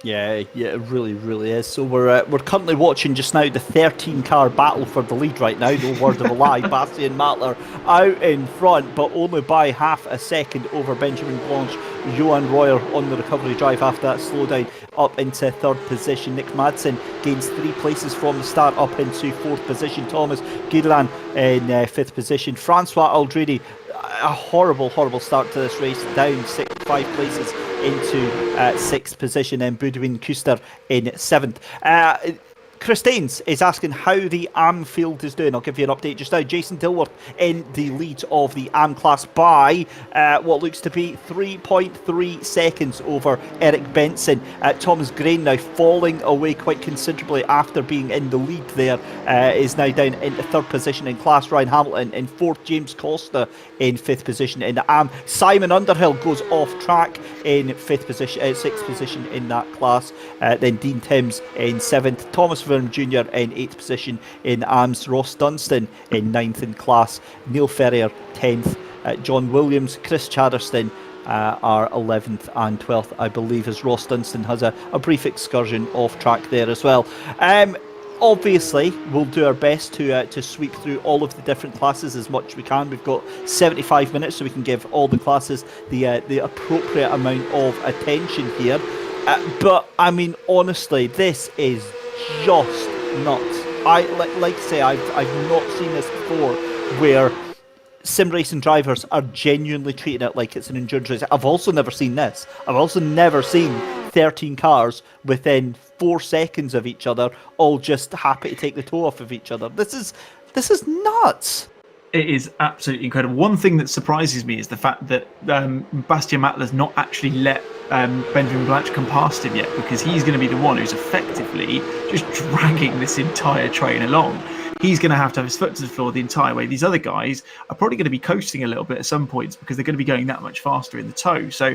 Yeah, it really, really is. So we're currently watching just now the 13-car battle for the lead right now. No word of a lie. Bastien Matler out in front, but only by half a second over Benjamin Blanche. Johan Royer on the recovery drive after that slowdown up into 3rd position. Nick Madsen gains 3 places from the start up into 4th position. Thomas Guidlan in 5th position. Francois Aldrini, a horrible, horrible start to this race, down 5 places into 6th position, and Budwin Kuster in 7th. Christines is asking how the AM field is doing. I'll give you an update just now. Jason Dilworth in the lead of the AM class by what looks to be 3.3 seconds over Eric Benson. Thomas Grain now falling away quite considerably after being in the lead there, is now down into third position in class. Ryan Hamilton in fourth, James Costa in fifth position in the AM. Simon Underhill goes off track in sixth position in that class. Then Dean Timms in seventh, Thomas Vernon Jr. in eighth position in AMS, Ross Dunstan in ninth in class, Neil Ferrier 10th, John Williams, Chris Chadderston are 11th and 12th, I believe, as Ross Dunstan has a brief excursion off track there as well. Obviously, we'll do our best to sweep through all of the different classes as much as we can. We've got 75 minutes, so we can give all the classes the appropriate amount of attention here. But I mean, honestly, this is just nuts. Like I say, I've not seen this before, where sim racing drivers are genuinely treating it like it's an endurance race. I've also never seen this. I've also never seen 13 cars within 4 seconds of each other, all just happy to take the toe off of each other. This is nuts. It is absolutely incredible. One thing that surprises me is the fact that Bastien Matler's not actually let Benjamin Blanche come past him yet, because he's going to be the one who's effectively just dragging this entire train along. He's going to have his foot to the floor the entire way. These other guys are probably going to be coasting a little bit at some points because they're going to be going that much faster in the tow. So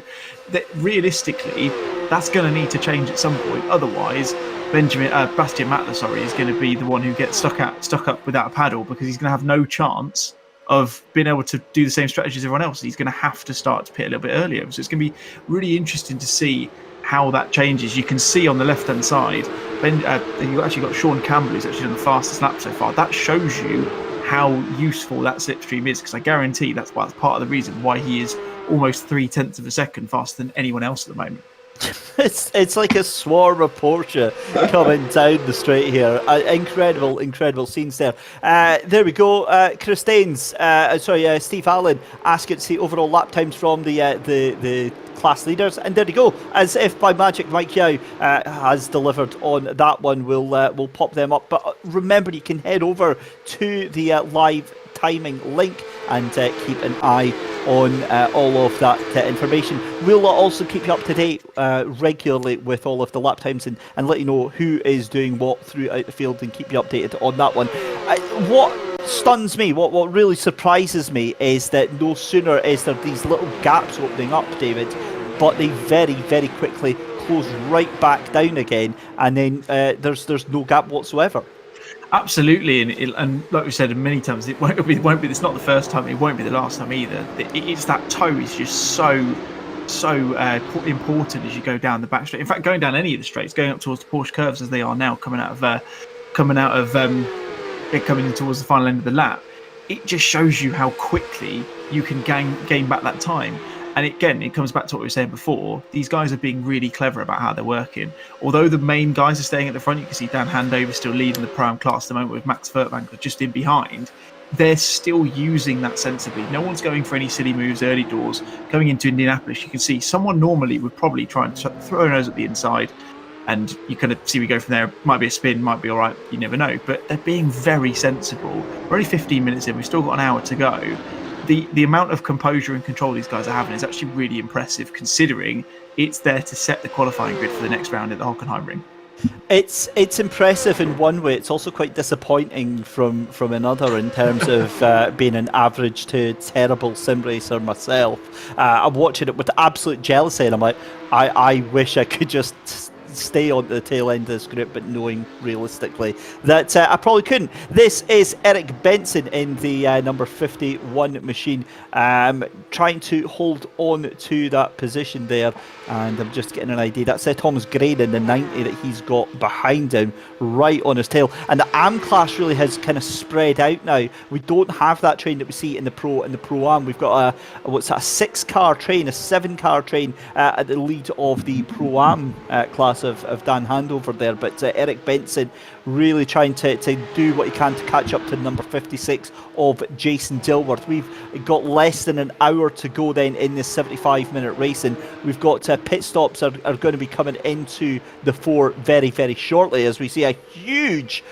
realistically, that's going to need to change at some point. Otherwise, Bastien Matler, is going to be the one who gets stuck up without a paddle, because he's going to have no chance of being able to do the same strategy as everyone else. He's going to have to start to pit a little bit earlier. So it's going to be really interesting to see how that changes. You can see on the left-hand side, you've actually got Sean Campbell, who's actually done the fastest lap so far. That shows you how useful that slipstream is, because I guarantee that's part of the reason why he is almost 0.3 of a second faster than anyone else at the moment. It's like a swarm of Porsche coming down the straight here. Incredible scenes there. There we go. Steve Allen asking to see overall lap times from the class leaders, and there you go. As if by magic, Mike Yao has delivered on that one. We'll pop them up. But remember, you can head over to the live timing link and keep an eye on all of that information. We'll also keep you up to date regularly with all of the lap times and let you know who is doing what throughout the field and keep you updated on that one. What stuns me, what really surprises me, is that no sooner is there these little gaps opening up, David, but they very, very quickly close right back down again, and then there's no gap whatsoever. Absolutely, and like we said many times, it won't be. It's not the first time. It won't be the last time either. It's that toe is just so important as you go down the back straight. In fact, going down any of the straights, going up towards the Porsche curves as they are now, coming in towards the final end of the lap, it just shows you how quickly you can gain back that time. And again, it comes back to what we were saying before. These guys are being really clever about how they're working. Although the main guys are staying at the front, you can see Dan Handover still leading the Pro-Am class at the moment with Max Furtwank just in behind. They're still using that sensibly. No one's going for any silly moves early doors. Going into Indianapolis, you can see someone normally would probably try and throw a nose at the inside. And you kind of see we go from there. Might be a spin, might be all right. You never know. But they're being very sensible. We're only 15 minutes in. We've still got an hour to go. The amount of composure and control these guys are having is actually really impressive, considering it's there to set the qualifying grid for the next round at the Hockenheimring. It's impressive in one way. It's also quite disappointing from another, in terms of being an average to terrible sim racer myself. I'm watching it with absolute jealousy, and I'm like, I wish I could just stay on the tail end of this group, but knowing realistically that I probably couldn't. This is Eric Benson in the number 51 machine, trying to hold on to that position there, and I'm just getting an idea. That's Thomas Grain in the 90 that he's got behind him, right on his tail. And the AM class really has kind of spread out now. We don't have that train that we see in the Pro-Am. We've got a 6-car train, a 7-car train at the lead of the Pro-Am class pass of Dan Handover there, but Eric Benson really trying to do what he can to catch up to number 56 of Jason Dilworth. We've got less than an hour to go then in this 75-minute race, and we've got pit stops are going to be coming into the fore very, very shortly, as we see a huge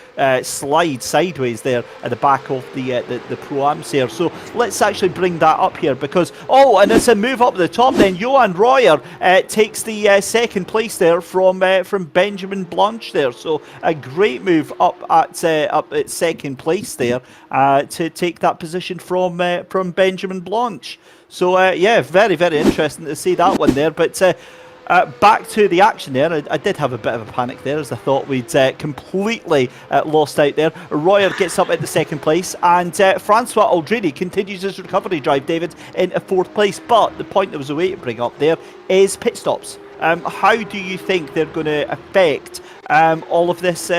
slide sideways there at the back of the Pro-Ams here. So let's actually bring that up here, because and it's a move up the top then. Johan Royer takes the second place there from Benjamin Blanche there. So a great move up at second place there to take that position from Benjamin Blanche. So yeah, very, very interesting to see that one there. But back to the action there. I did have a bit of a panic there, as I thought we'd completely lost out there. Royer gets up at the second place, and Francois Aldrini continues his recovery drive, David, into fourth place. But the point that was a way to bring up there is pit stops. How do you think they're going to affect all of this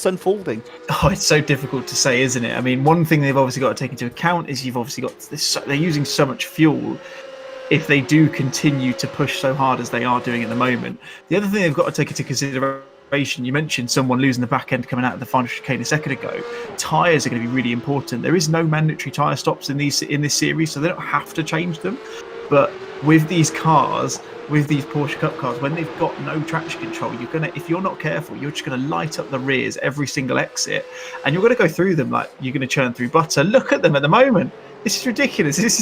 unfolding? Oh, it's so difficult to say, isn't it? I mean, one thing they've obviously got to take into account is you've obviously got this. They're using so much fuel. If they do continue to push so hard as they are doing at the moment, the other thing they've got to take into consideration, you mentioned someone losing the back end coming out of the final chicane a second ago. Tyres are going to be really important. There is no mandatory tyre stops in this series, so they don't have to change them. But with these cars, with these Porsche Cup cars, when they've got no traction control, if you're not careful, you're just going to light up the rears every single exit, and you're going to go through them like you're going to churn through butter. Look at them at the moment. This is ridiculous. This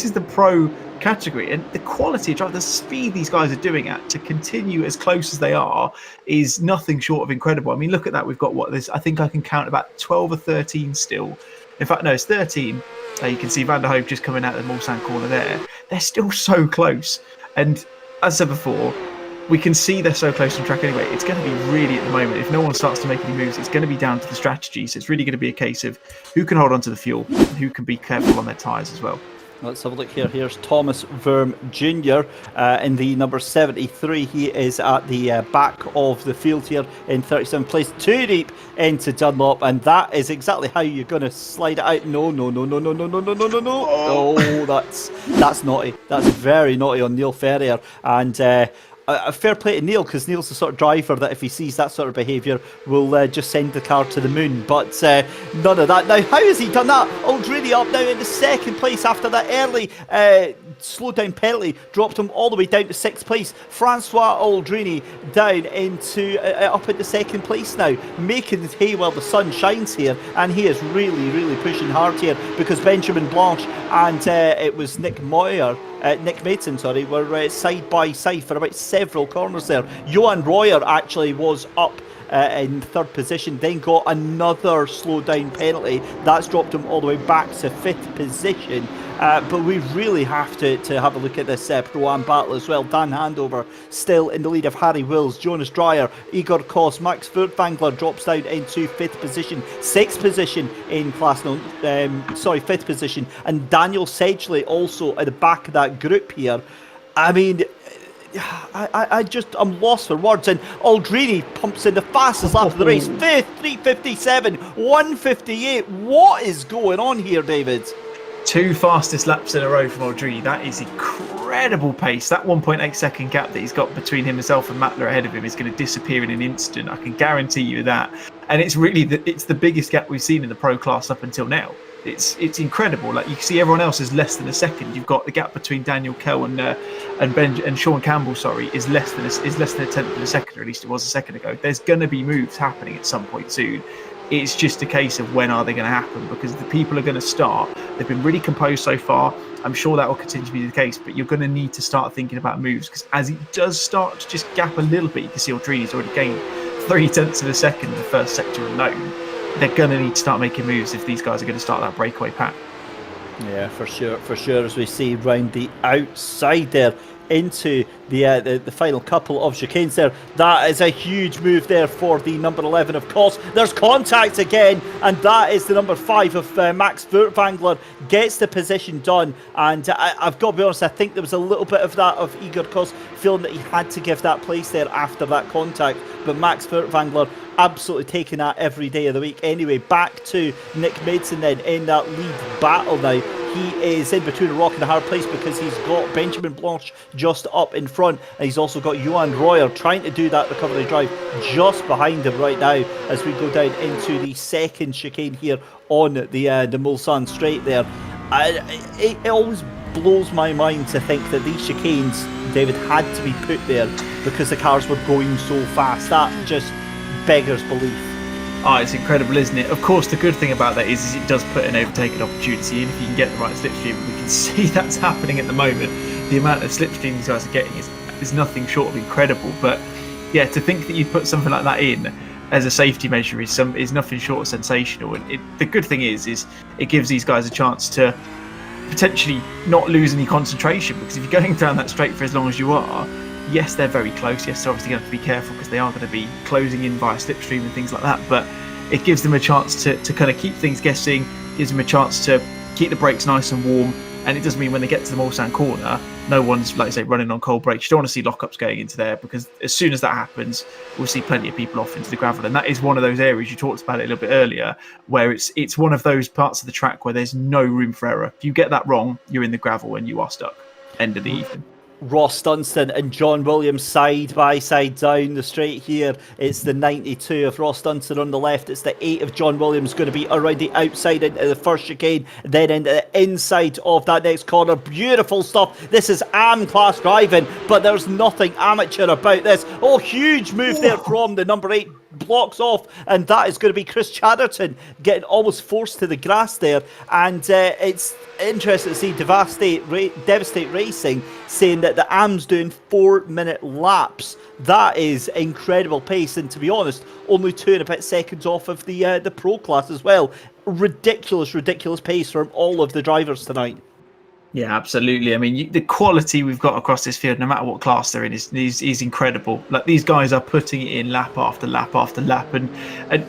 is the pro category, and the quality of drive, the speed these guys are doing at to continue as close as they are is nothing short of incredible. I mean, look at that. We've got I think I can count about 12 or 13 still. In fact, no, it's 13. You can see Van der Hoek just coming out of the Mulsanne corner there. They're still so close. And as I said before, we can see they're so close on track anyway. It's going to be really, at the moment, if no one starts to make any moves, it's going to be down to the strategy. So it's really going to be a case of who can hold on to the fuel and who can be careful on their tyres as well. Let's have a look here. Here's Thomas Verm Jr. In the number 73. He is at the back of the field here in 37th place. Too deep into Dunlop, and that is exactly how you're going to slide it out. No. Oh, that's naughty. That's very naughty on Neil Ferrier. And a fair play to Neil, because Neil's the sort of driver that if he sees that sort of behaviour will just send the car to the moon. But none of that. Now, how has he done that? Aldrini up now in the second place after that early slow down penalty, dropped him all the way down to sixth place. Francois Aldrini down into up into second place now, making hay while the sun shines here, and he is really, really pushing hard here, because Benjamin Blanche and it was Nick Maidson, were side by side for about several corners there. Johan Royer actually was up in third position, then got another slow down penalty. That's dropped him all the way back to fifth position. But we really have to have a look at this Pro-Am battle as well. Dan Handover still in the lead of Harry Wills, Jonas Dreyer, Igor Kos, Max Furtwängler drops down into fifth position, sixth position in fifth position, and Daniel Sedgley also at the back of that group here. I mean, I'm lost for words. And Aldrini pumps in the fastest lap of the race, fifth, 3:57, 1:58. What is going on here, David? Two fastest laps in a row from Aldrini. That is incredible pace. That 1.8 second gap that he's got between himself and Mattler ahead of him is going to disappear in an instant. I can guarantee you that. And it's really it's the biggest gap we've seen in the pro class up until now. It's incredible. Like, you can see everyone else is less than a second. You've got the gap between Daniel Kell and Sean Campbell, is less than a tenth of a second, or at least it was a second ago. There's going to be moves happening at some point soon. It's just a case of when are they going to happen, because the people are going to start. They've been really composed so far. I'm sure that will continue to be the case, but you're going to need to start thinking about moves, because as it does start to just gap a little bit, you can see Aldrini's already gained 0.3 of a second in the first sector alone. They're going to need to start making moves if these guys are going to start that breakaway pack. Yeah, for sure. As we see round the outside there into the final couple of chicanes there. That is a huge move there for the number 11 of course. There's contact again, and that is the number 5 of Max Furtwängler gets the position done. And I've got to be honest, I think there was a little bit of that of Igor Kos feeling that he had to give that place there after that contact, but Max Furtwängler absolutely taking that every day of the week. Anyway, back to Nick Maidson then in that lead battle now. he is in between a rock and a hard place because he's got Benjamin Blanche just up in front, and he's also got Johan Royer trying to do that recovery drive just behind him right now as we go down into the second chicane here on the Mulsanne straight there. It always blows my mind to think that these chicanes, David, had to be put there because the cars were going so fast. That just beggars belief. Oh, it's incredible, isn't it? Of course, the good thing about that is it does put an overtaking opportunity in. If you can get the right slipstream, we can see that's happening at the moment. The amount of slipstream these guys are getting is nothing short of incredible. But yeah, to think that you'd put something like that in as a safety measure is nothing short of sensational. And the good thing is it gives these guys a chance to potentially not lose any concentration, because if you're going down that straight for as long as you are, yes, they're very close. Yes, they're obviously going to have to be careful because they are going to be closing in via slipstream and things like that. But it gives them a chance to kind of keep things guessing, gives them a chance to keep the brakes nice and warm. And it does mean when they get to the Mulsanne corner, no one's, like I say, running on cold brakes. You don't want to see lockups going into there, because as soon as that happens, we'll see plenty of people off into the gravel. And that is one of those areas, you talked about it a little bit earlier, where it's one of those parts of the track where there's no room for error. If you get that wrong, you're in the gravel and you are stuck. End of the evening. Ross Dunstan and John Williams side by side down the straight here. It's the 92 of Ross Dunstan on the left. It's the 8 of John Williams going to be around the outside into the first chicane, then into the inside of that next corner. Beautiful stuff. This is AM class driving, but there's nothing amateur about this. Oh, huge move there from the number 8. Blocks off, and that is going to be Chris Chatterton getting almost forced to the grass there. And it's interesting to see Devastate Racing saying that the AM's doing 4-minute laps. That is incredible pace, and to be honest, only 2 and a bit seconds off of the pro class as well. Ridiculous pace from all of the drivers tonight. Yeah, absolutely. I mean, the quality we've got across this field, no matter what class they're in, is incredible. Like, these guys are putting it in lap after lap after lap, and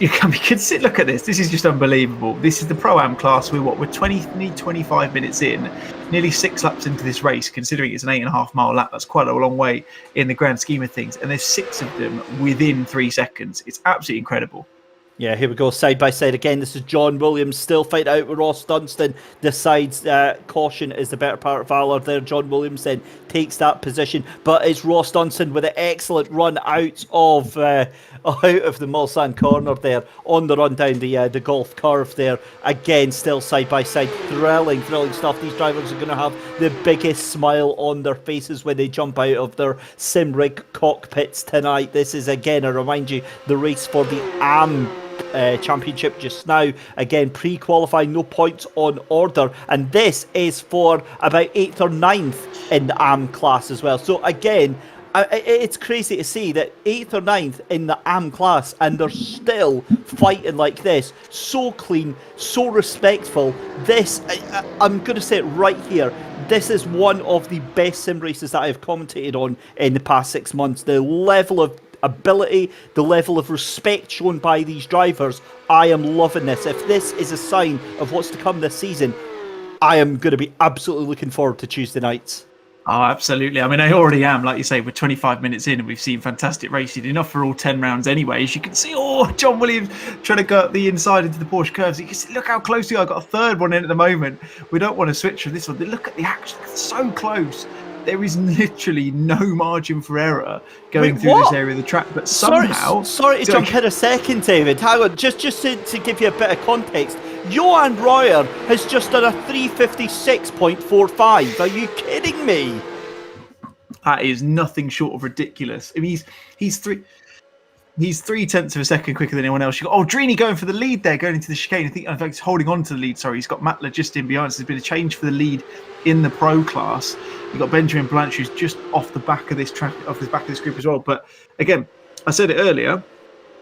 you can see. Look at this. This is just unbelievable. This is the Pro-Am class. We're 25 minutes in, nearly 6 laps into this race. Considering it's an 8.5 mile lap, that's quite a long way in the grand scheme of things. And there's 6 of them within 3 seconds. It's absolutely incredible. Yeah, here we go, side by side again. This is John Williams still fighting out with Ross Dunstan. Decides caution is the better part of valour there. John Williams then takes that position, but it's Ross Dunstan with an excellent run out of the Mulsanne corner there on the run down the golf curve there. Again, still side by side. Thrilling stuff. These drivers are going to have the biggest smile on their faces when they jump out of their sim rig cockpits tonight. This is, again, I remind you, the race for the AM championship just now. Again, pre-qualifying, no points on order, and this is for about 8th or 9th in the AM class as well. So again, it's crazy to see that 8th or 9th in the AM class, and they're still fighting like this. So clean, so respectful. This, I'm going to say it right here, this is one of the best sim races that I've commentated on in the past 6 months. The level of ability, the level of respect shown by these drivers, I am loving this. If this is a sign of what's to come this season, I am going to be absolutely looking forward to Tuesday nights. Oh, absolutely. I mean, I already am. Like you say, we're 25 minutes in and we've seen fantastic racing, enough for all 10 rounds anyway. As you can see, John Williams trying to go up the inside into the Porsche curves. You can see, look how close we are. I've got a third one in at the moment. We don't want to switch from this one. Look at the action. It's so close. There is literally no margin for error going through this area of the track. But somehow... Sorry to jump in a second, David. Hang on. Just to give you a bit of context. Johan Royer has just done a 356.45. Are you kidding me? That is nothing short of ridiculous. I mean, he's 3/10 of a second quicker than anyone else. You got Drini going for the lead there, going into the chicane. I think, in fact, he's holding on to the lead. Sorry, he's got Mattler just in behind. So there's been a change for the lead in the pro class. You've got Benjamin Blanche, who's just off the back of this track, off the back of this group as well. But again, I said it earlier.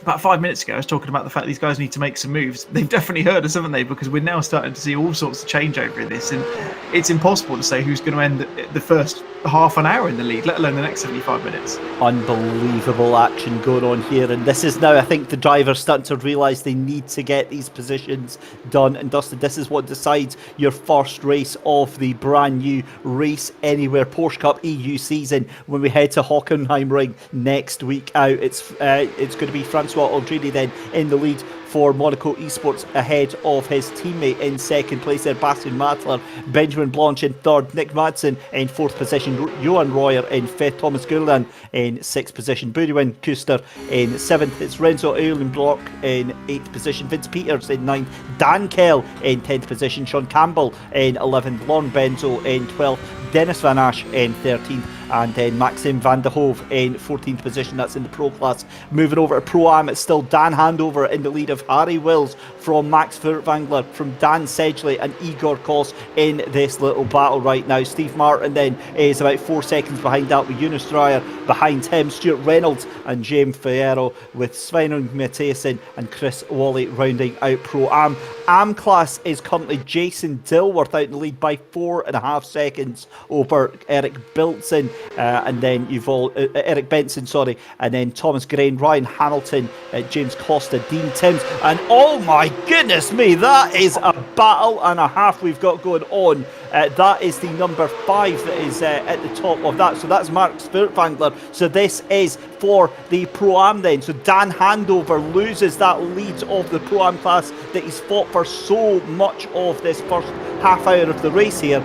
About 5 minutes ago, I was talking about the fact these guys need to make some moves. They've definitely heard us, haven't they? Because we're now starting to see all sorts of changeover in this, and it's impossible to say who's going to end the first half an hour in the lead, let alone the next 75 minutes. Unbelievable action going on here, and this is now, I think, the drivers starting to realise they need to get these positions done and dusted. This is what decides your first race of the brand new Race Anywhere Porsche Cup EU season when we head to Hockenheimring next week out. It's going to be Francois Aldrini then in the lead for Monaco Esports ahead of his teammate in second place there, Bastian Matler, Benjamin Blanche in third, Nick Madsen in fourth position, Johan Royer in fifth, Thomas Gulland in sixth position, Budwin Kuster in seventh, it's Renzo Eulenbrock in eighth position, Vince Peters in ninth, Dan Kell in 10th position, Sean Campbell in 11th, Lorne Benzo in 12th, Dennis Van Asch in 13th, and then Maxim van der Hove in 14th position. That's in the pro class. Moving over to Pro-Am, it's still Dan Handover in the lead of Harry Wills from Max Furtwängler, from Dan Sedgley and Igor Kos in this little battle right now. Steve Martin then is about 4 seconds behind that, with Eunice Dreyer behind him, Stuart Reynolds and James Fierro, with Sveinung Mathiesen and Chris Wally rounding out Pro-Am. Am class is currently Jason Dilworth out in the lead by 4.5 seconds over Eric Bilson, and then you've all Eric Benson, sorry, and then Thomas Grain, Ryan Hamilton, James Costa, Dean Timms, and oh my goodness me, that is a battle and a half we've got going on. That is the number 5 that is at the top of that. So that's Mark Furtwängler. So this is for the Pro-Am then. So Dan Handover loses that lead of the Pro-Am class that he's fought for so much of this first half hour of the race here.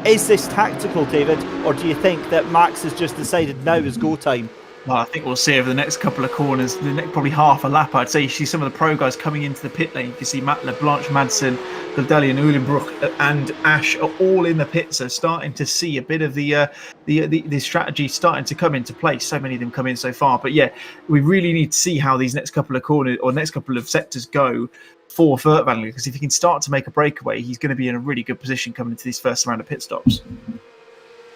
Is this tactical, David, or do you think that Max has just decided now is go time? Well, I think we'll see over the next couple of corners, the next probably half a lap, I'd say. You see some of the pro guys coming into the pit lane. You can see Matler, Blanche, Madsen, Goldalian, Uhlenbrook and Ash are all in the pit, so starting to see a bit of the strategy starting to come into place. So many of them come in so far. But yeah, we really need to see how these next couple of corners or next couple of sectors go for Furtwängler, because if he can start to make a breakaway, he's going to be in a really good position coming into these first round of pit stops.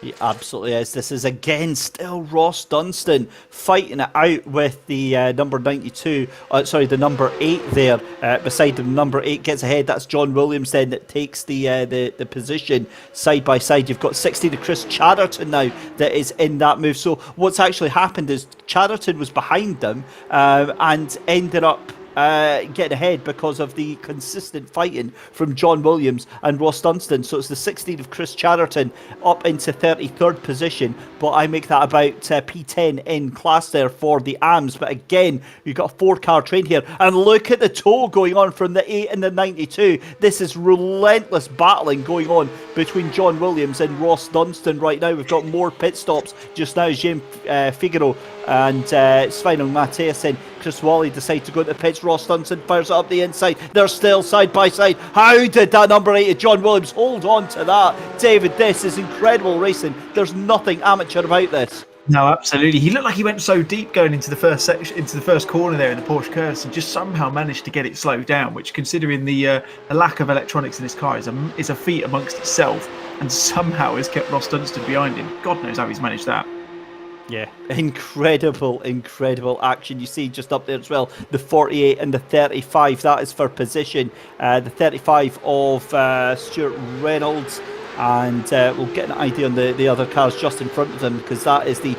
He absolutely is. This is again still Ross Dunstan fighting it out with the number 92, the number 8 there. Beside the number 8 gets ahead. That's John Williams then that takes the position side by side. You've got 16 to Chris Chatterton now that is in that move. So what's actually happened is Chatterton was behind them and ended up getting ahead because of the consistent fighting from John Williams and Ross Dunstan. So it's the 16 of Chris Chatterton up into 33rd position, but I make that about P10 in class there for the AMs. But again, you've got a 4-car train here, and look at the tow going on from the 8 and the 92. This is relentless battling going on between John Williams and Ross Dunstan right now. We've got more pit stops just now. James Figaro and Sveinung Mathiesen, Chris Wally decide to go to the pits. Ross Dunstan fires it up the inside. They're still side by side. How did that number 8 of John Williams hold on to that? David, this is incredible racing. There's nothing amateur about this. No, absolutely. He looked like he went so deep going into the first section, into the first corner there in the Porsche curves, and just somehow managed to get it slowed down. Which, considering the lack of electronics in this car, is a feat amongst itself, and somehow has kept Ross Dunstan behind him. God knows how he's managed that. Yeah, incredible action. You see just up there as well, the 48 and the 35. That is for position. The 35 of Stuart Reynolds, and we'll get an idea on the other cars just in front of them, because that is the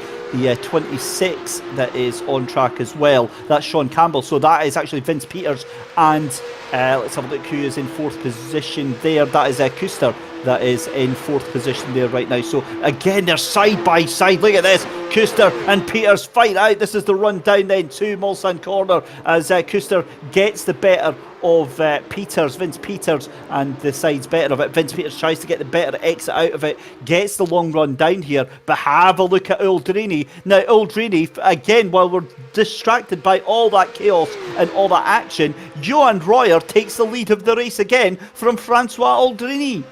26 that is on track as well. That's Sean Campbell. So that is actually Vince Peters, and let's have a look who is in 4th position there. That is Kuster that is in 4th position there right now. So again, they're side by side. Look at this. Kuster and Peters fight out. This is the run down then to Mulsanne Corner as Kuster gets the better of Vince Peters, and decides better of it. Vince Peters tries to get the better exit out of it, gets the long run down here, but have a look at Uldrini. Now Uldrini, again, while we're distracted by all that chaos and all that action, Johan Royer takes the lead of the race again from Francois Uldrini.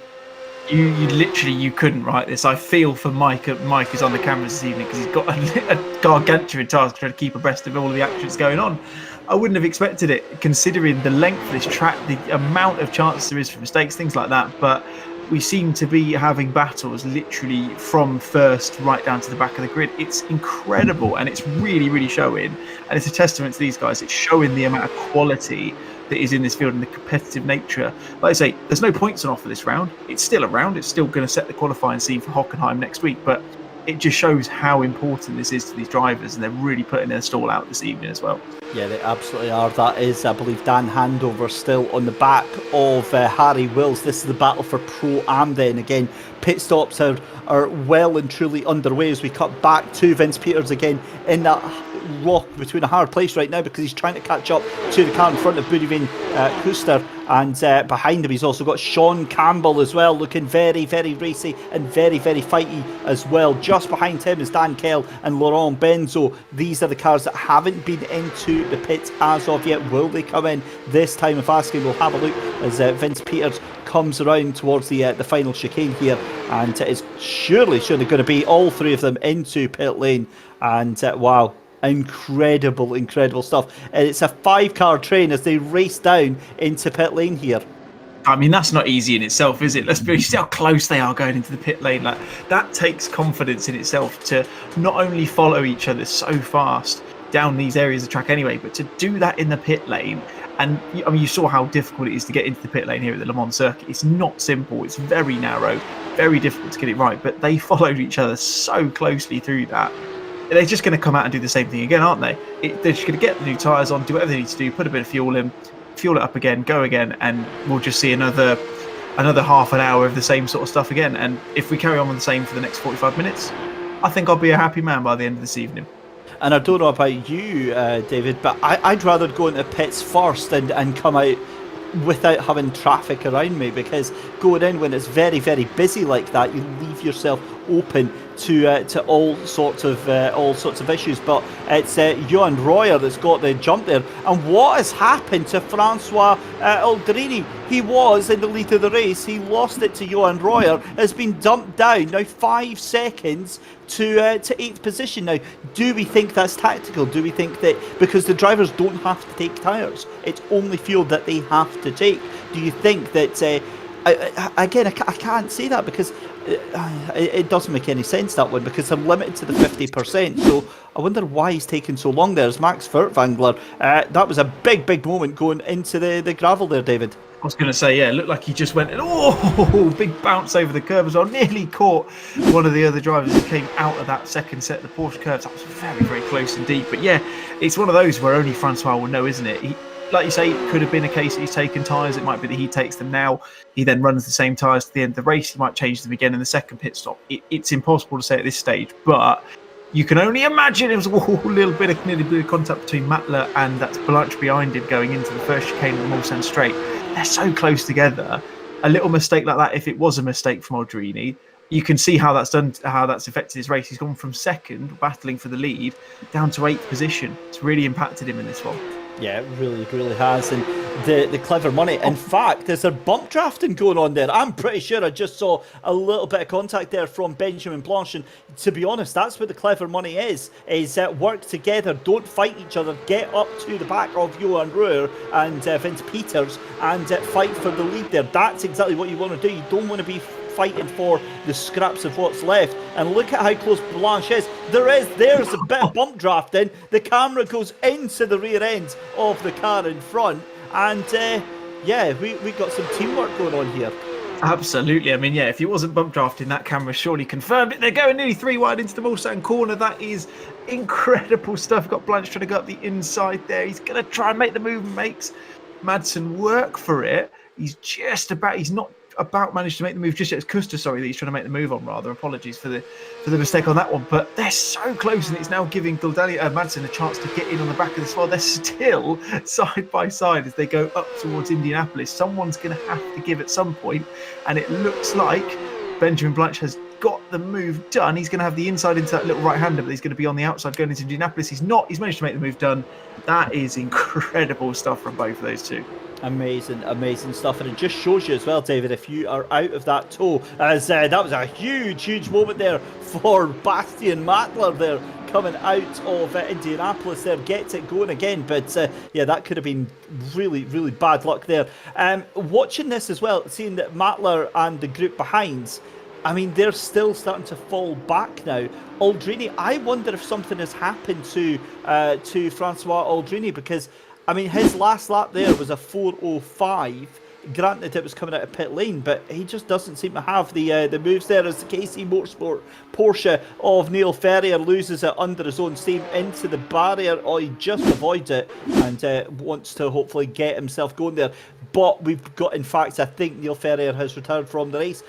You literally, you couldn't write this. I feel for Mike. Mike is on the cameras this evening because he's got a gargantuan task trying to keep abreast of all of the action that's going on. I wouldn't have expected it, considering the length of this track, the amount of chances there is for mistakes, things like that. But we seem to be having battles literally from first right down to the back of the grid. It's incredible, and it's really, really showing. And it's a testament to these guys. It's showing the amount of quality that is in this field and the competitive nature. Like I say, there's no points on offer this round. It's still a round. It's still going to set the qualifying scene for Hockenheim next week. But it just shows how important this is to these drivers, and they're really putting their stall out this evening as well. Yeah, they absolutely are. That is, I believe, Dan Handover still on the back of Harry Wills. This is the battle for Pro-Am then. Again, pit stops are well and truly underway as we cut back to Vince Peters again in that rock between a hard place right now because he's trying to catch up to the car in front of Budivin Huster, and behind him he's also got Sean Campbell as well, looking very, very racy and very, very fighty as well. Just behind him is Dan Kell and Laurent Benzo. These are the cars that haven't been into the pits as of yet. Will they come in this time of asking? We'll have a look as Vince Peters comes around towards the final chicane here, and it is surely going to be all three of them into pit lane. And wow, incredible stuff. And it's a 5-car train as they race down into pit lane here. I mean, that's not easy in itself, is it? Let's be see how close they are going into the pit lane. Like, that takes confidence in itself to not only follow each other so fast down these areas of track anyway, but to do that in the pit lane. And I mean, you saw how difficult it is to get into the pit lane here at the Le Mans circuit. It's not simple. It's very narrow, very difficult to get it right. But they followed each other so closely through that. They're just going to come out and do the same thing again, aren't they? They're just going to get the new tyres on, do whatever they need to do, put a bit of fuel in, fuel it up again, go again, and we'll just see another half an hour of the same sort of stuff again. And if we carry on with the same for the next 45 minutes, I think I'll be a happy man by the end of this evening. And I don't know about you, David, but I'd rather go into pits first and come out without having traffic around me, because going in when it's very, very busy like that, you leave yourself open to all sorts of issues. But it's Johan Royer that's got the jump there. And what has happened to Francois Aldrini? He was in the lead of the race. He lost it to Johan Royer. Has been dumped down now 5 seconds to 8th position. Now, do we think that's tactical? Do we think that because the drivers don't have to take tyres, it's only fuel that they have to take? Do you think that I can't say that because it doesn't make any sense, that one, because they're limited to the 50%. So I wonder why he's taking so long there. As Max Furtwängler, that was a big moment going into the gravel there, David. I was going to say, yeah, it looked like he just went, big bounce over the curve as well. Nearly caught one of the other drivers who came out of that second set of the Porsche curves. That was very, very close indeed. But yeah, it's one of those where only Francois will know, isn't it? Like you say, it could have been a case that he's taken tyres. It might be that he takes them now. He then runs the same tyres to the end of the race. He might change them again in the second pit stop. It's impossible to say at this stage, but you can only imagine it was a little bit of contact between Matler and that's Blanche behind him going into the first chicane of the Mulsanne Straight. They're so close together. A little mistake like that, if it was a mistake from Aldrini, you can see how that's affected his race. He's gone from second, battling for the lead, down to 8th position. It's really impacted him in this one. Yeah, it really has. And the clever money. In fact, there's a bump drafting going on there. I'm pretty sure I just saw a little bit of contact there from Benjamin Blanche. And to be honest, that's what the clever money is work together, don't fight each other, get up to the back of Johan Royer and Vince Peters and fight for the lead there. That's exactly what you want to do. You don't want to be fighting for the scraps of what's left. And look at how close Blanche is. There's a bit of bump drafting. The camera goes into the rear end of the car in front, and we got some teamwork going on here. Absolutely. I mean, yeah, if he wasn't bump drafting, that camera surely confirmed it. They're going nearly 3 wide into the Mulsanne corner. That is incredible stuff. Got Blanche trying to go up the inside there. He's going to try and make the move and makes Madsen work for it. He's not about managed to make the move just yet. It's Custer, sorry, that he's trying to make the move on, rather. Apologies for the mistake on that one. But they're so close, and it's now giving Madsen a chance to get in on the back of this while they're still side by side as they go up towards Indianapolis. Someone's going to have to give at some point, and it looks like Benjamin Blanche has got the move done. He's going to have the inside into that little right-hander, but he's going to be on the outside going into Indianapolis. He's managed to make the move done. That is incredible stuff from both of those two. Amazing stuff, and it just shows you as well, David, if you are out of that tow, as that was a huge moment there for Bastian Matler there coming out of Indianapolis there, gets it going again, but that could have been really bad luck there. Watching this as well, seeing that Matler and the group behind, I mean, they're still starting to fall back now. Aldrini, I wonder if something has happened to Francois Aldrini, because I mean, his last lap there was a 4:05. Granted, it was coming out of pit lane, but he just doesn't seem to have the moves there. As the KC Motorsport Porsche of Neil Ferrier loses it under his own steam into the barrier. Oh, he just avoids it and wants to hopefully get himself going there. But we've got, in fact, I think Neil Ferrier has retired from the race.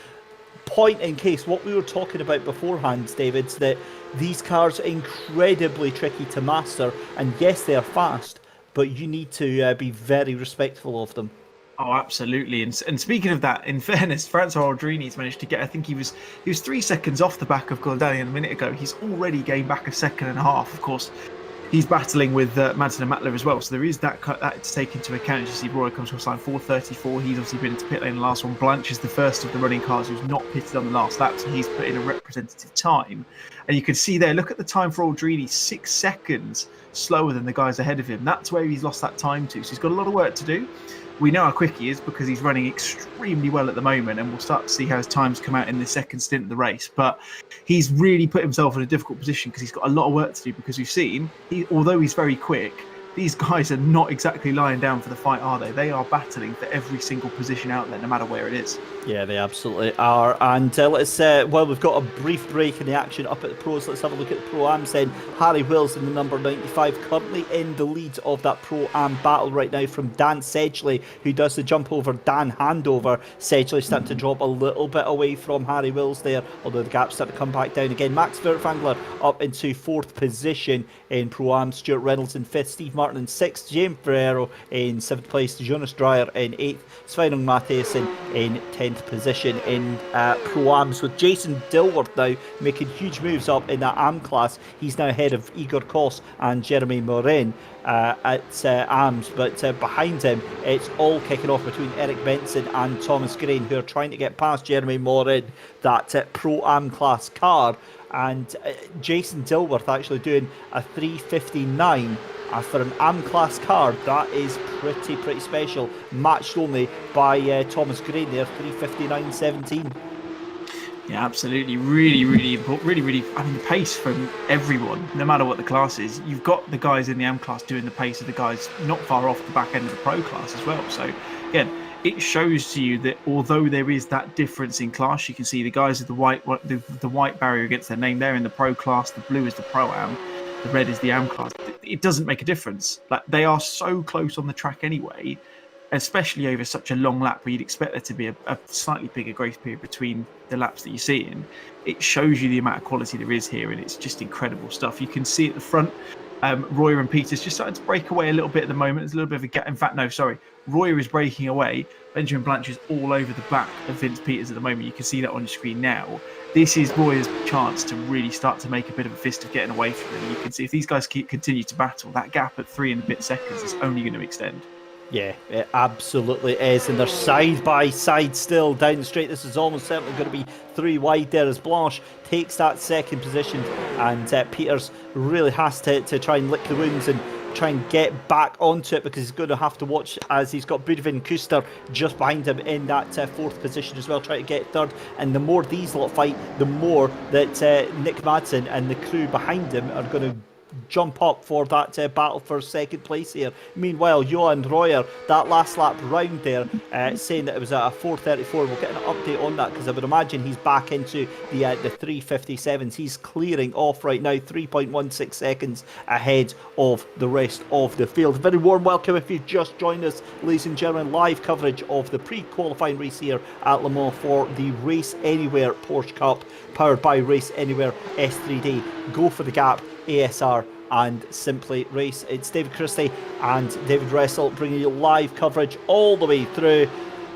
Point in case, what we were talking about beforehand, David, that these cars are incredibly tricky to master, and yes, they are fast, but you need to be very respectful of them. Oh, absolutely. And speaking of that, in fairness, Francois Aldrini's managed to get, I think he was 3 seconds off the back of Goldani a minute ago. He's already gained back a second and a half. Of course, he's battling with Madsen and Matler as well. So there is that to take into account. As you see, Roy comes across line 4:34. He's obviously been into pit lane the last one. Blanche is the first of the running cars who's not pitted on the last lap, so he's put in a representative time. And you can see there, look at the time for Aldrini, 6 seconds slower than the guys ahead of him. That's where he's lost that time to. So he's got a lot of work to do. We know how quick he is because he's running extremely well at the moment, and we'll start to see how his times come out in the second stint of the race. But he's really put himself in a difficult position because he's got a lot of work to do, because we've seen, although he's very quick, these guys are not exactly lying down for the fight, are they? They are battling for every single position out there, no matter where it is. Yeah, they absolutely are. And let's, well, we've got a brief break in the action up at the pros. Let's have a look at the Pro-Ams then. Harry Wills in the number 95, currently in the lead of that Pro-Am battle right now from Dan Sedgley, who does the jump over Dan handover. Sedgley starting to drop a little bit away from Harry Wills there, although the gap's starting to come back down again. Max Vertfangler up into 4th position in Pro-Am. Stuart Reynolds in 5th, Steve Martin in 6th, James Ferrero in 7th place, Jonas Dreyer in 8th, Sveinung Mathiesen in 10th position in Pro-Ams, with Jason Dilworth now making huge moves up in that AM class. He's now ahead of Igor Kos and Jeremy Morin at AMS, but behind him it's all kicking off between Eric Benson and Thomas Grain, who are trying to get past Jeremy Morin, that Pro-Am class car. And Jason Dilworth actually doing a 3:59 for an AM class car. That is pretty special, matched only by Thomas Grain there, 3:59.17. Yeah, absolutely. Really important. Really, I mean, the pace from everyone, no matter what the class is. You've got the guys in the AM class doing the pace of the guys not far off the back end of the pro class as well. So again, it shows to you that although there is that difference in class, you can see the guys with the white barrier against their name there in the pro class, the blue is the Pro-Am, the red is the AM class. It doesn't make a difference. Like, they are so close on the track anyway, especially over such a long lap where you'd expect there to be a slightly bigger grace period between the laps that you see in. It shows you the amount of quality there is here, and it's just incredible stuff. You can see at the front, Royer and Peters just starting to break away a little bit at the moment. There's a little bit of a gap. In fact, no, sorry. Royer is breaking away. Benjamin Blanche is all over the back of Vince Peters at the moment. You can see that on your screen now. This is Royer's chance to really start to make a bit of a fist of getting away from him. You can see if these guys continue to battle, that gap at 3 and a bit seconds is only going to extend. Yeah, it absolutely is, and they're side by side still down the straight. This is almost certainly going to be 3 wide there as Blanche takes that second position, and Peters really has to try and lick the wounds and try and get back onto it, because he's going to have to watch as he's got Budvin Kuster just behind him in that 4th position as well, trying to get 3rd. And the more these lot fight, the more that Nick Madsen and the crew behind him are going to jump up for that battle for 2nd place here. Meanwhile, Johan Royer, that last lap round there, saying that it was a 4:34. We'll get an update on that, because I would imagine he's back into the 3:57s. He's clearing off right now, 3.16 seconds ahead of the rest of the field. A very warm welcome if you've just joined us, ladies and gentlemen. Live coverage of the pre-qualifying race here at Le Mans for the Race Anywhere Porsche Cup, powered by Race Anywhere S3D. Go for the gap, ASR and Simply Race. It's David Christie and David Russell bringing you live coverage all the way through.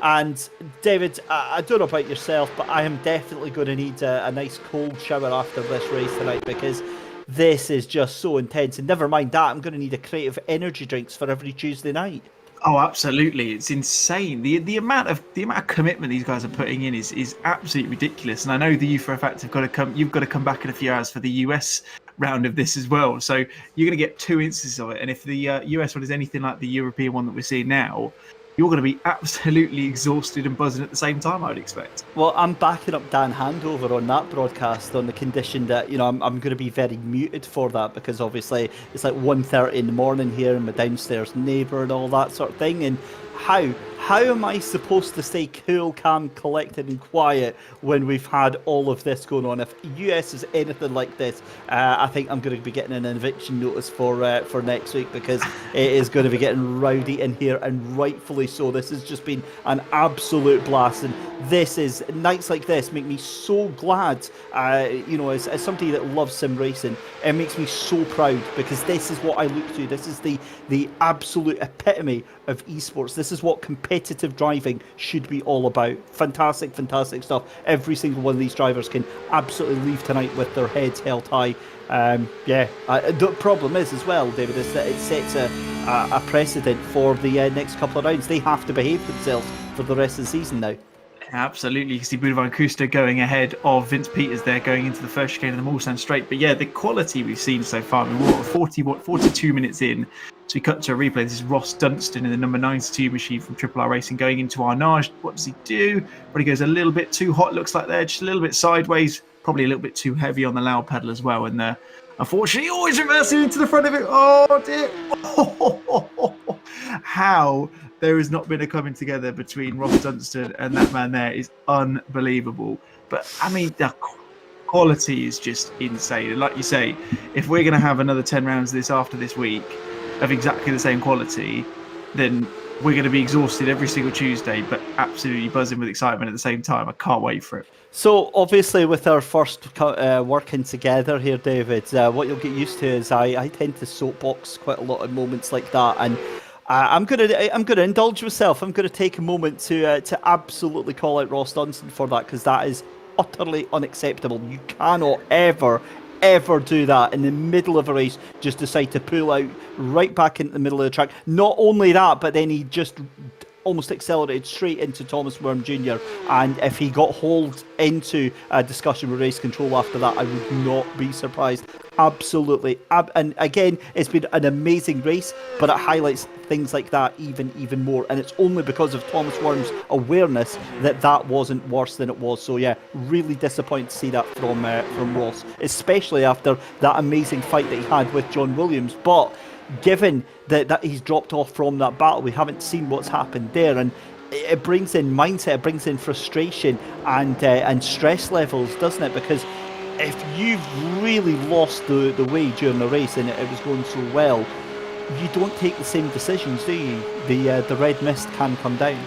And David, I don't know about yourself, but I am definitely going to need a nice cold shower after this race tonight, because this is just so intense. And never mind that, I'm going to need a crate of energy drinks for every Tuesday night. Oh, absolutely! It's insane. The amount of commitment these guys are putting in is absolutely ridiculous. And I know that you for a fact you've got to come back in a few hours for the US round of this as well. So you're going to get 2 instances of it. And if the US one is anything like the European one that we're seeing now, you're going to be absolutely exhausted and buzzing at the same time, I would expect. Well, I'm backing up Dan Handover on that broadcast on the condition that, you know, I'm going to be very muted for that, because obviously it's like 1:30 in the morning here and my downstairs neighbour and all that sort of thing. And how how am I supposed to stay cool, calm, collected, and quiet when we've had all of this going on? If US is anything like this, I think I'm going to be getting an eviction notice for next week, because it is going to be getting rowdy in here, and rightfully so. This has just been an absolute blast, and nights like this make me so glad. As somebody that loves sim racing, it makes me so proud, because this is what I look to. This is the absolute epitome of esports. This is what competitive driving should be all about. Fantastic stuff. Every single one of these drivers can absolutely leave tonight with their heads held high. The problem is as well, David, is that it sets a precedent for the next couple of rounds. They have to behave themselves for the rest of the season now. Absolutely. You can see Boudewijn Kuster going ahead of Vince Peters there, going into the first chicane of the Mulsanne Straight. But yeah, the quality we've seen so far, we're 42 minutes in. So we cut to a replay. This is Ross Dunstan in the number 92 machine from Triple R Racing going into Arnage. What does he do? But he goes a little bit too hot, looks like there, just a little bit sideways, probably a little bit too heavy on the loud pedal as well. And unfortunately, always reversing into the front of it. Oh dear. How there has not been a coming together between Ross Dunstan and that man there is unbelievable. But I mean, the quality is just insane. And like you say, if we're going to have another 10 rounds of this after this week of exactly the same quality, then we're going to be exhausted every single Tuesday, but absolutely buzzing with excitement at the same time. I can't wait for it. So obviously, with our first working together here, David, what you'll get used to is I tend to soapbox quite a lot of moments like that, and I'm gonna indulge myself. I'm gonna take a moment to absolutely call out Ross Dunstan for that, because that is utterly unacceptable. You cannot ever do that in the middle of a race. Just decide to pull out right back into the middle of the track. Not only that, but then he just almost accelerated straight into Thomas Worm Jr. And if he got hauled into a discussion with race control after that, I would not be surprised. Absolutely. And again, it's been an amazing race, but it highlights things like that even more. And it's only because of Thomas Worm's awareness that wasn't worse than it was. So yeah, really disappointed to see that from Ross, especially after that amazing fight that he had with John Williams. But given that he's dropped off from that battle, we haven't seen what's happened there, and it brings in mindset, it brings in frustration and stress levels, doesn't it? Because if you've really lost the way during the race and it was going so well, you don't take the same decisions, do you? The red mist can come down.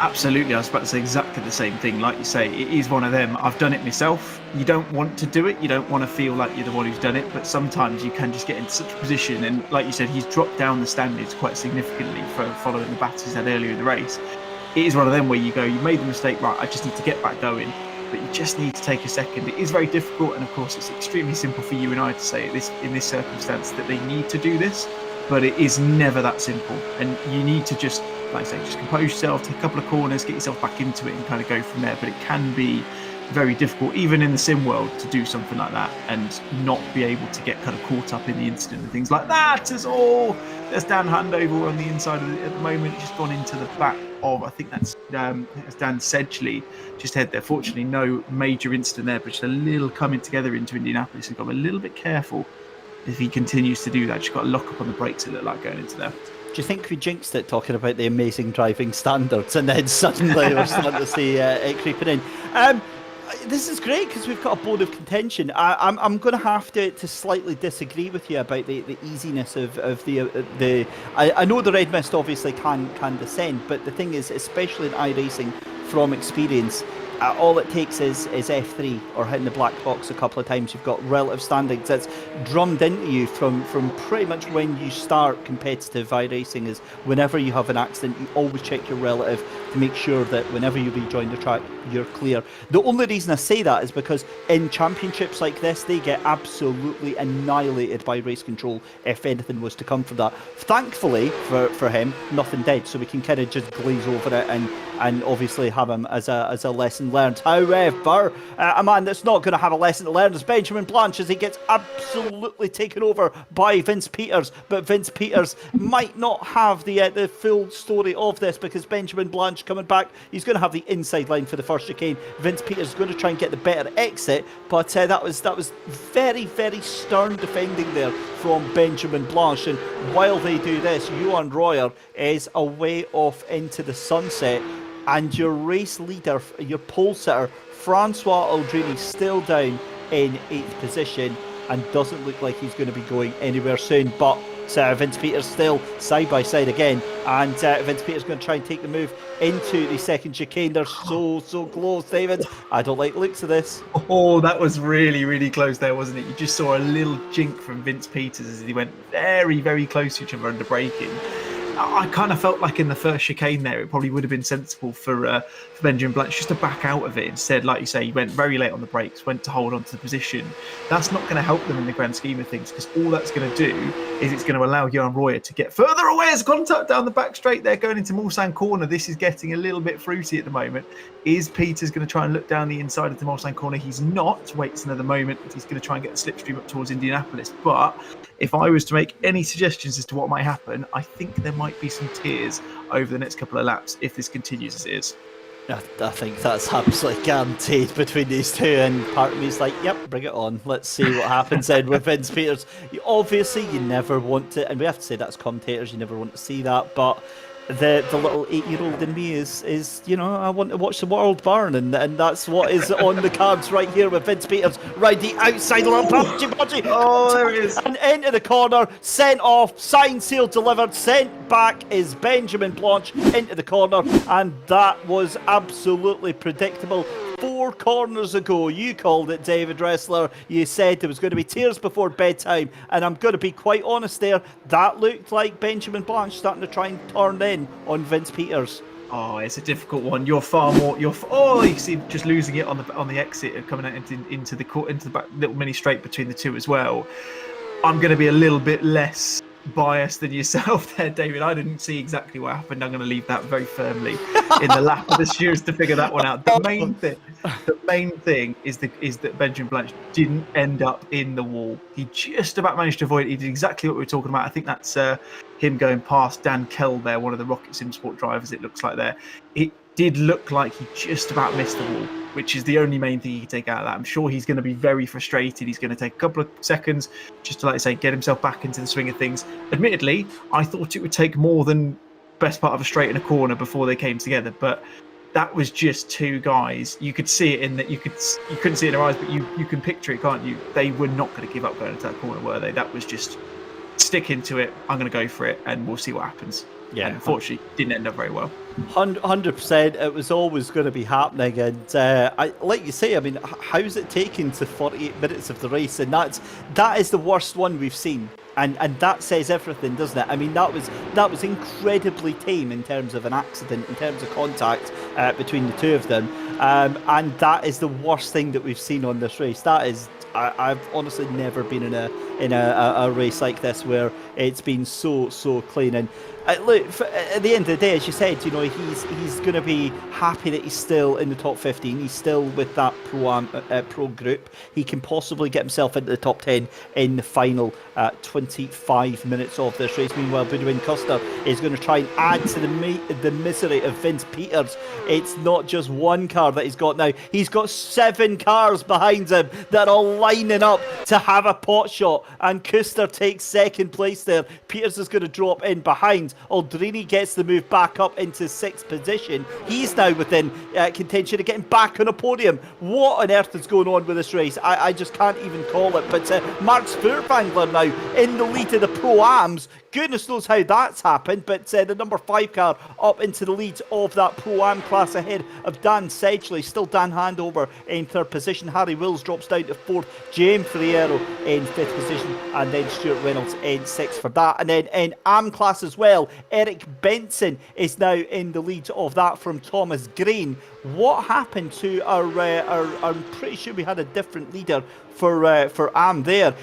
Absolutely, I was about to say exactly the same thing. Like you say, it is one of them. I've done it myself. You don't want to do it. You don't want to feel like you're the one who's done it. But sometimes you can just get into such a position. And like you said, he's dropped down the standards quite significantly for following the battles he's had earlier in the race. It is one of them where you go, you made the mistake, right, I just need to get back going. But you just need to take a second. It is very difficult. And of course, it's extremely simple for you and I to say in this circumstance that they need to do this. But it is never that simple. And you need to just, like I say, just compose yourself, take a couple of corners, get yourself back into it and kind of go from there. But it can be very difficult, even in the sim world, to do something like that and not be able to get kind of caught up in the incident and things like that as all. There's Dan Handover on the inside of it at the moment. He's just gone into the back of, I think that's Dan Sedgley, just head there. Fortunately, no major incident there, but just a little coming together into Indianapolis, and got a little bit careful if he continues to do that. Just got to lock up on the brakes, it looked like, going into there. Do you think we jinxed it talking about the amazing driving standards, and then suddenly we're starting to see it creeping in? This is great because we've got a bone of contention. I'm going to have to slightly disagree with you about the easiness of the. I know the red mist obviously can descend, but the thing is, especially in iRacing, from experience, all it takes is F3 or hitting the black box a couple of times. You've got relative standings that's drummed into you from pretty much when you start competitive iRacing. Is whenever you have an accident, you always check your relative to make sure that whenever you rejoin the track, you're clear. The only reason I say that is because in championships like this, they get absolutely annihilated by race control if anything was to come from that. Thankfully for him, nothing did, so we can kind of just glaze over it and obviously have him as a lesson lesson learned. However, a man that's not going to have a lesson to learn is Benjamin Blanche, as he gets absolutely taken over by Vince Peters. But Vince Peters might not have the full story of this, because Benjamin Blanche coming back, he's going to have the inside line for the first chicane. Vince Peters is going to try and get the better exit, but that was very, very stern defending there from Benjamin Blanche. And while they do this, Johan Royer is away off into the sunset, and your race leader, your pole sitter, Francois Aldrini, still down in 8th position and doesn't look like he's going to be going anywhere soon. But Vince Peters still side by side again, and Vince Peters going to try and take the move into the second chicane. They're so close, David. I don't like the looks of this. Oh, that was really, really close there, wasn't it? You just saw a little jink from Vince Peters as he went very, very close to each other under braking. I kind of felt like in the first chicane there, it probably would have been sensible for Benjamin Blanche just to back out of it instead. Like you say, he went very late on the brakes, went to hold on to the position. That's not going to help them in the grand scheme of things, because all that's going to do is it's going to allow Johan Royer to get further away as contact down the back straight there, going into Mulsanne corner. This is getting a little bit fruity at the moment. Is Peters going to try and look down the inside of the Mulsanne corner? He's not. Waits another moment. He's going to try and get the slipstream up towards Indianapolis. But if I was to make any suggestions as to what might happen, I think there might be some tears over the next couple of laps if this continues as it is. I think that's absolutely guaranteed between these two, and part of me is like, yep, bring it on. Let's see what happens then with Vince Peters. Obviously, you never want to, and we have to say that's commentators, you never want to see that, but the little 8-year-old in me is I want to watch the world burn, and that's what is on the cards right here with Vince Peters right the outside line. Oh, there it is. And into the corner, sent off, signed, sealed, delivered, sent back is Benjamin Blanche into the corner, and that was absolutely predictable. 4 corners ago, you called it, David Wrestler. You said there was going to be tears before bedtime, and I'm going to be quite honest there. That looked like Benjamin Blanche starting to try and turn in on Vince Peters. Oh, it's a difficult one. You're far more. You see, just losing it on the exit and coming out into the back little mini straight between the two as well. I'm going to be a little bit less biased than yourself there, David. I didn't see exactly what happened. I'm going to leave that very firmly in the lap of the shoes to figure that one out. The main thing is that Benjamin Blanche didn't end up in the wall. He just about managed to avoid it. He did exactly what we were talking about. I think that's him going past Dan Kell there, one of the Rocket Sim Sport drivers, it looks like there. It did look like he just about missed the wall, which is the only main thing you can take out of that. I'm sure he's going to be very frustrated. He's going to take a couple of seconds just to, like I say, get himself back into the swing of things. Admittedly, I thought it would take more than best part of a straight and a corner before they came together, but that was just two guys. You could see it in that you couldn't see it in their eyes, but you can picture it, can't you? They were not going to give up going into that corner, were they? That was just stick into it. I'm going to go for it, and we'll see what happens. Yeah, and unfortunately, didn't end up very well. 100%. It was always going to be happening, and like you say, I mean, how's it taken to 48 minutes of the race? And that is the worst one we've seen, and that says everything, doesn't it? I mean, that was incredibly tame in terms of an accident, in terms of contact between the two of them, and that is the worst thing that we've seen on this race. That is. I've honestly never been in a race like this where it's been so clean. And look, at the end of the day, as you said, he's going to be happy that he's still in the top 15. He's still with that pro group. He can possibly get himself into the top 10 in the final 25 minutes of this race. Meanwhile, Budwin Custer is going to try and add to the misery of Vince Peters. It's not just one car that he's got now. He's got 7 cars behind him that are all lining up to have a pot shot, and Custer takes second place there. Peters is going to drop in behind. Aldrini gets the move back up into 6th position. He's now within contention of getting back on a podium. What on earth is going on with this race? I just can't even call it. But Mark's Furtwängler now in the lead of the Pro-Ams. Goodness knows how that's happened, but the number 5 car up into the lead of that Pro-Am class ahead of Dan Sedgley. Still Dan Handover in 3rd position. Harry Wills drops down to 4th. James Ferriero in 5th position, and then Stuart Reynolds in 6th for that. And then in Am class as well, Eric Benson is now in the lead of that from Thomas Green. What happened to our I'm pretty sure we had a different leader for Am there.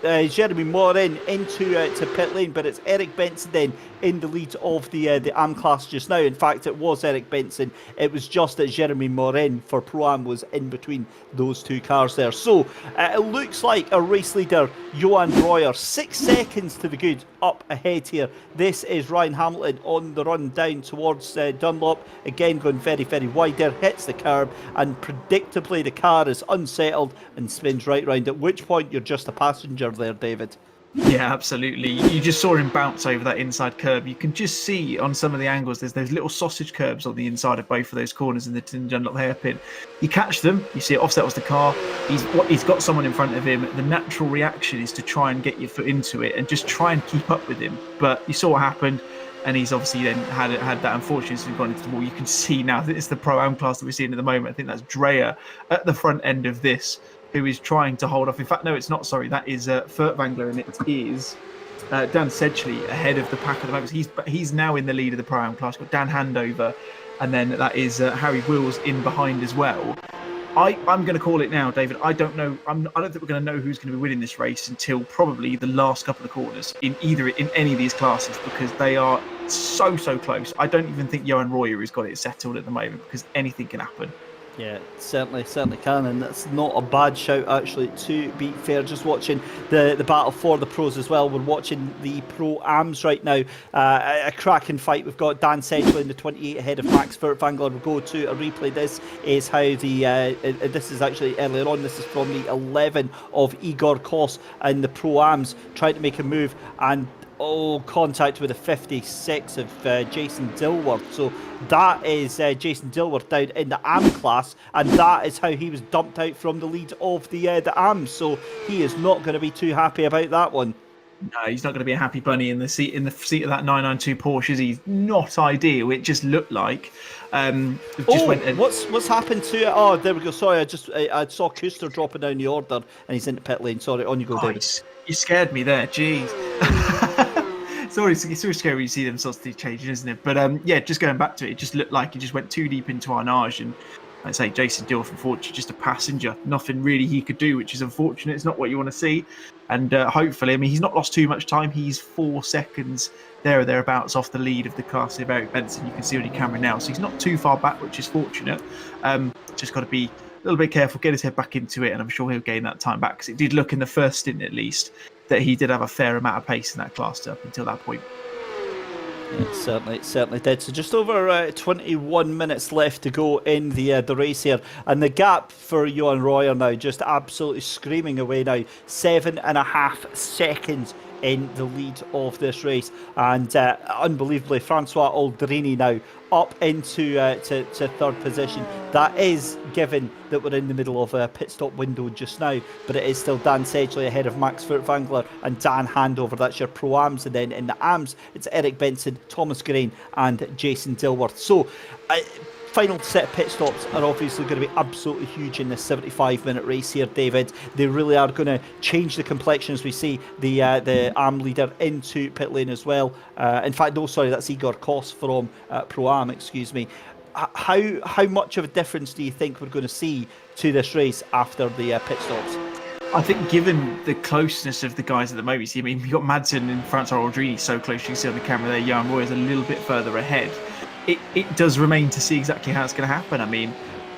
Jeremy Morin into to pit lane, but it's Eric Benson then in the lead of the Am class just now. In fact, it was Eric Benson. It was just that Jeremy Morin for Pro-Am was in between those two cars there. So it looks like a race leader, Johan Royer, 6 seconds to the good up ahead here. This is Ryan Hamilton on the run down towards Dunlop. Again, going very, very wide there, hits the curb, and predictably the car is unsettled and spins right round, at which point you're just a passenger there, David. Yeah, absolutely. You just saw him bounce over that inside curb. You can just see on some of the angles, there's those little sausage curbs on the inside of both of those corners in the Dunlop hairpin. You catch them, you see it offset the car. He's got someone in front of him. The natural reaction is to try and get your foot into it and just try and keep up with him. But you saw what happened, and he's obviously then had that unfortunate so gone into the wall. You can see now that it's the Pro-Am class that we're seeing at the moment. I think that's Dreyer at the front end of this, who is trying to hold off. In fact, no, it's not. Sorry, that is Furtwängler, and it is Dan Sedgley ahead of the pack at the moment. He's now in the lead of the Pro-Am class. Got Dan Handover, and then that is Harry Wills in behind as well. I'm going to call it now, David. I don't know. I don't think we're going to know who's going to be winning this race until probably the last couple of corners in any of these classes, because they are so close. I don't even think Johan Royer has got it settled at the moment, because anything can happen. Yeah, certainly can, and that's not a bad shout, actually, to be fair. Just watching the battle for the pros as well. We're watching the Pro-Ams right now. A cracking fight. We've got Dan Sedgley in the 28 ahead of Max Furtwängler. We'll go to a replay. This is how this is actually earlier on. This is from the 11 of Igor Kos and the Pro-Ams trying to make a move, and contact with the 56 of Jason Dilworth. So that is Jason Dilworth down in the Am class, and that is how he was dumped out from the lead of the Am. So he is not going to be too happy about that one. No, he's not going to be a happy bunny in the seat of that 992 Porsche, is he? Not ideal. It just looked like. What's happened to it? Oh, there we go. Sorry, I saw Kuster dropping down the order, and he's into pit lane. Sorry, on you go, David. You scared me there. Jeez. It's always scary when you see them sorts of things changing, isn't it? But just going back to it, it just looked like he just went too deep into Arnage, and I'd say Jason Dilworth, unfortunately, just a passenger. Nothing really he could do, which is unfortunate. It's not what you want to see. And hopefully, I mean, he's not lost too much time. He's 4 seconds there or thereabouts off the lead of the class of Eric Benson. You can see on your camera now. So he's not too far back, which is fortunate. Just got to be a little bit careful, get his head back into it, and I'm sure he'll gain that time back, because it did look in the first stint, at least, that he did have a fair amount of pace in that class up until that point. Yeah, it certainly did. So just over 21 minutes left to go in the race here, and the gap for Johan Royer now just absolutely screaming away now. 7.5 seconds in the lead of this race, and unbelievably Francois Aldrini now up into to third position. That is given that we're in the middle of a pit stop window just now, but it is still Dan Sedgley ahead of Max Furtwängler and Dan Handover. That's your Pro-Ams, and then in the Ams it's Eric Benson, Thomas Grain and Jason Dilworth. So final set of pit stops are obviously going to be absolutely huge in this 75-minute race here, David. They really are going to change the complexion as we see the Am leader into pit lane as well. In fact, no, sorry, that's Igor Kos from Pro-Am, excuse me. How much of a difference do you think we're going to see to this race after the pit stops? I think given the closeness of the guys at the moment, I mean, you've got Madsen and Francois Aldrini so close, you can see on the camera there, Johan Royer is a little bit further ahead. It does remain to see exactly how it's going to happen. I mean,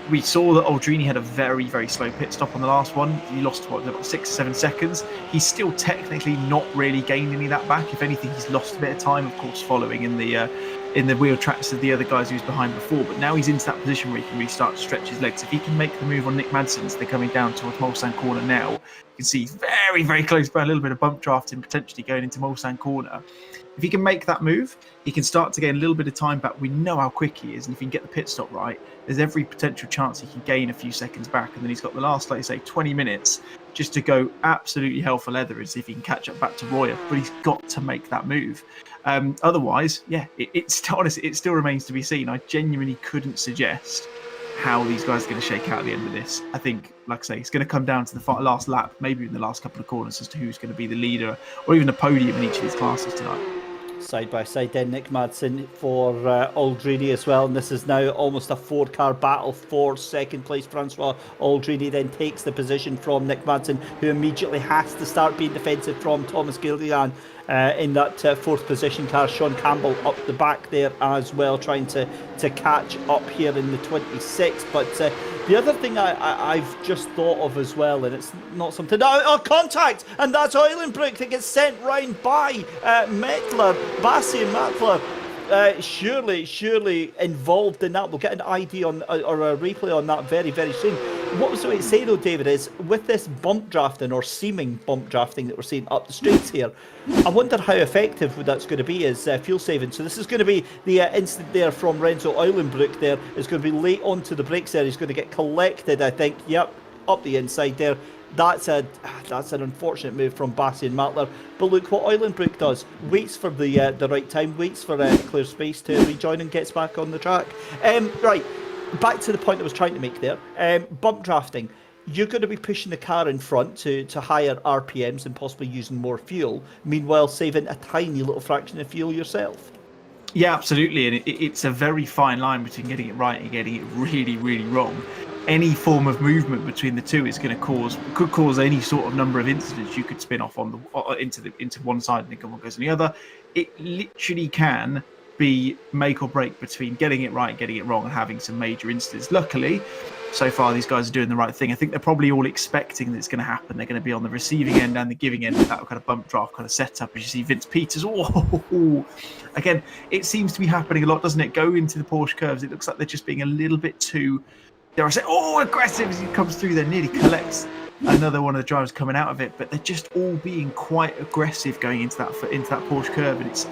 we saw that Aldrini had a very, very slow pit stop on the last one. He lost, about 6 or 7 seconds. He's still technically not really gained any of that back. If anything, he's lost a bit of time, of course, following in the wheel tracks of the other guys he was behind before. But now he's into that position where he can really start to stretch his legs. If he can make the move on Nick Madsen as they're coming down towards Mulsanne Corner now, you can see he's very, very close by a little bit of bump drafting, potentially going into Mulsanne Corner. If he can make that move, he can start to gain a little bit of time back. We know how quick he is, and if he can get the pit stop right, there's every potential chance he can gain a few seconds back, and then he's got the last, like I say, 20 minutes just to go absolutely hell for leather and see if he can catch up back to Royer. But he's got to make that move. Otherwise, it still remains to be seen. I genuinely couldn't suggest how these guys are going to shake out at the end of this. I think, like I say, it's going to come down to the last lap, maybe in the last couple of corners, as to who's going to be the leader or even the podium in each of these classes tonight. Side by side then, Nick Madsen for Aldrini as well, and this is now almost a 4-car battle for second place. Francois Aldrini then takes the position from Nick Madsen, who immediately has to start being defensive from Thomas Gillian in that 4th position car. Sean Campbell up the back there as well, trying to catch up here in the 26th. But the other thing I've just thought of as well, and it's not something... contact! And that's Eulenbroek that gets sent round by Mettler. Bastian Mettler, surely involved in that. We'll get an ID on or a replay on that very, very soon. What was the way to say though, David, is with this bump drafting or seeming bump drafting that we're seeing up the streets here, I wonder how effective that's going to be as fuel saving. So this is going to be the incident there from Renzo Eulenbroek there. It's going to be late onto the brakes there. He's going to get collected, I think. Yep, up the inside there. That's an unfortunate move from Bastian Mattler. But look what Eulenbroek does. Waits for the right time, waits for clear space to rejoin and gets back on the track. Right, back to the point I was trying to make there. Bump drafting. You're going to be pushing the car in front to higher RPMs and possibly using more fuel, meanwhile saving a tiny little fraction of fuel yourself. Yeah, absolutely. And it's a very fine line between getting it right and getting it really, really wrong. Any form of movement between the two is going to could cause any sort of number of incidents. You could spin off into one side and then one goes on the other. It literally can be make or break between getting it right and getting it wrong and having some major incidents. Luckily, so far these guys are doing the right thing. I think they're probably all expecting that it's going to happen. They're going to be on the receiving end and the giving end of that kind of bump draft kind of setup. As you see Vince Peters, again, it seems to be happening a lot, doesn't it? Go into the Porsche curves. It looks like they're just being a little bit too, dare I say, aggressive as he comes through there, nearly collects another one of the drivers coming out of it. But they're just all being quite aggressive going into that Porsche curve, and it's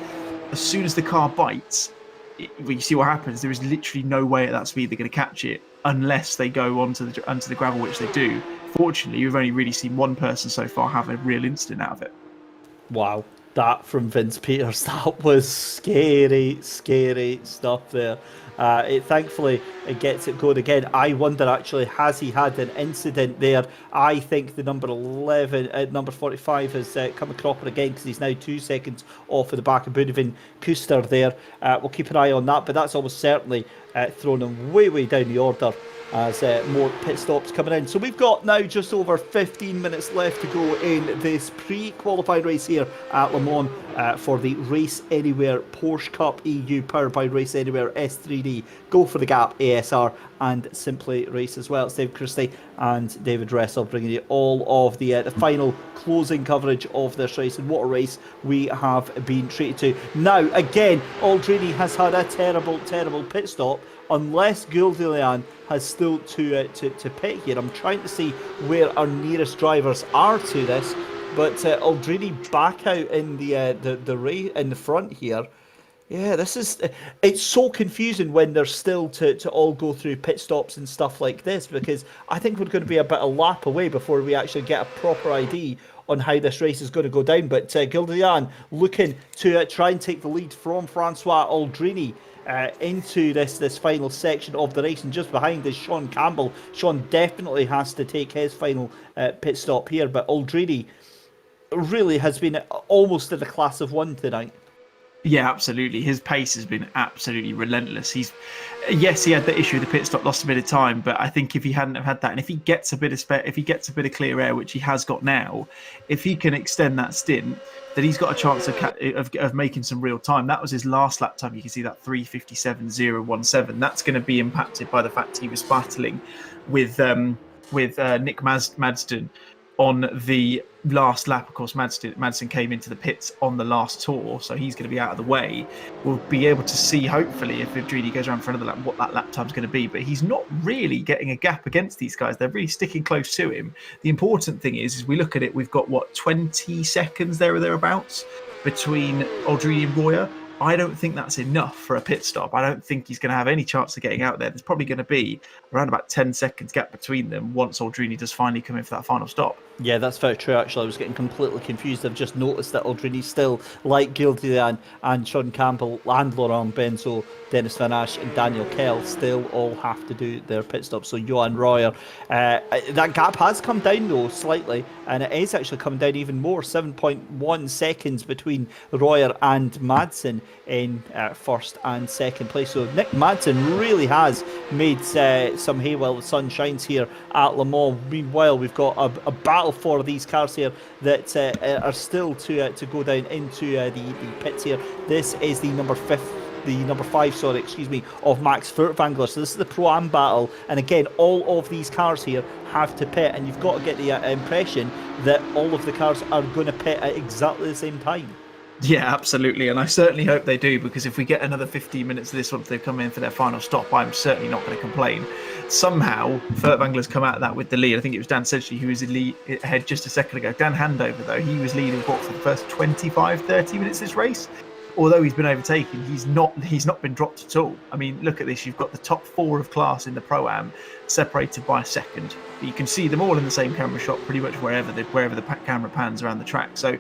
as soon as the car bites, you see what happens. There is literally no way at that speed they're going to catch it unless they go onto the gravel, which they do. Fortunately, we've only really seen one person so far have a real incident out of it. Wow, that from Vince Peters, that was scary stuff there. Thankfully, it gets it going again. I wonder, actually, has he had an incident there? I think the number 11, number 45 has come a cropper again, because he's now 2 seconds off of the back of Budivin Kuster there. We'll keep an eye on that, but that's almost certainly thrown him way down the order as more pit stops coming in. So we've got now just over 15 minutes left to go in this pre-qualifying race here at Le Mans for the Race Anywhere Porsche Cup EU, powered by Race Anywhere S3D. Go for the Gap ASR and Simply Race as well. It's David Christie and David Dressel bringing you all of the final closing coverage of this race, and what a race we have been treated to. Now, again, Aldrini has had a terrible pit stop, unless Gillian has still to pit here. I'm trying to see where our nearest drivers are to this, but Aldrini back out in the race in the front here. Yeah, it's so confusing when they're still to all go through pit stops and stuff like this, because I think we're going to be about a lap away before we actually get a proper ID on how this race is going to go down. But Gillian looking to try and take the lead from Francois Aldrini into this final section of the race, and just behind is Sean Campbell. Sean definitely has to take his final pit stop here, but Aldrini really has been almost in the class of one tonight. Yeah, absolutely. His pace has been absolutely relentless. He had the issue of the pit stop, lost a bit of time, but I think if he hadn't have had that, and if he gets a bit of clear air, which he has got now, if he can extend that stint, then he's got a chance of making some real time. That was his last lap time. You can see that 3:57.017. That's going to be impacted by the fact he was battling with Nick Madsden on the last lap. Of course, Madsen came into the pits on the last tour, so he's going to be out of the way. We'll be able to see, hopefully, if Aldrini goes around for another lap, what that lap time's going to be. But he's not really getting a gap against these guys. They're really sticking close to him. The important thing is we look at it, we've got, 20 seconds there or thereabouts between Aldrini and Royer. I don't think that's enough for a pit stop. I don't think he's going to have any chance of getting out there. There's probably going to be around about 10 seconds gap between them once Aldrini does finally come in for that final stop. Yeah, that's very true, actually. I was getting completely confused. I've just noticed that Aldrini still, like Gildian and Sean Campbell and Laurent Benzo, Dennis Van Asch and Daniel Kell still all have to do their pit stops. So Johan Royer, that gap has come down though slightly, and it is actually coming down even more, 7.1 seconds between Royer and Madsen in first and second place. So Nick Madsen really has made some hay while the sun shines here at Le Mans. Meanwhile, we've got a battle for these cars here that are still to go down into the pits here. This is the number 5, sorry, excuse me, of Max Furtwängler. So this is the Pro-Am battle, and again, all of these cars here have to pit, and you've got to get the impression that all of the cars are going to pit at exactly the same time. Yeah, absolutely, and I certainly hope they do, because if we get another 15 minutes of this once they've come in for their final stop, I'm certainly not going to complain. Somehow, Furtwängler's come out of that with the lead. I think it was Dan Sedgley who was ahead just a second ago. Dan Handover, though, he was leading for the first 25, 30 minutes of this race. Although he's been overtaken, he's not been dropped at all. I mean, look at this. You've got the top 4 of class in the Pro-Am separated by a second. You can see them all in the same camera shot pretty much wherever the camera pans around the track. So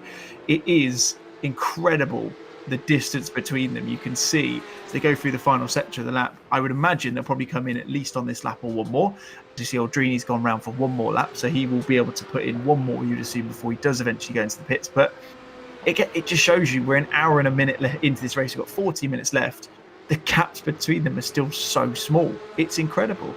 it is incredible the distance between them. You can see as they go through the final sector of the lap, I would imagine they'll probably come in at least on this lap or one more. You see Aldrini's gone round for one more lap, so he will be able to put in one more, you'd assume, before he does eventually go into the pits. But it just shows you we're an hour and a minute into this race. We've got 40 minutes left. The gaps between them are still so small. It's incredible.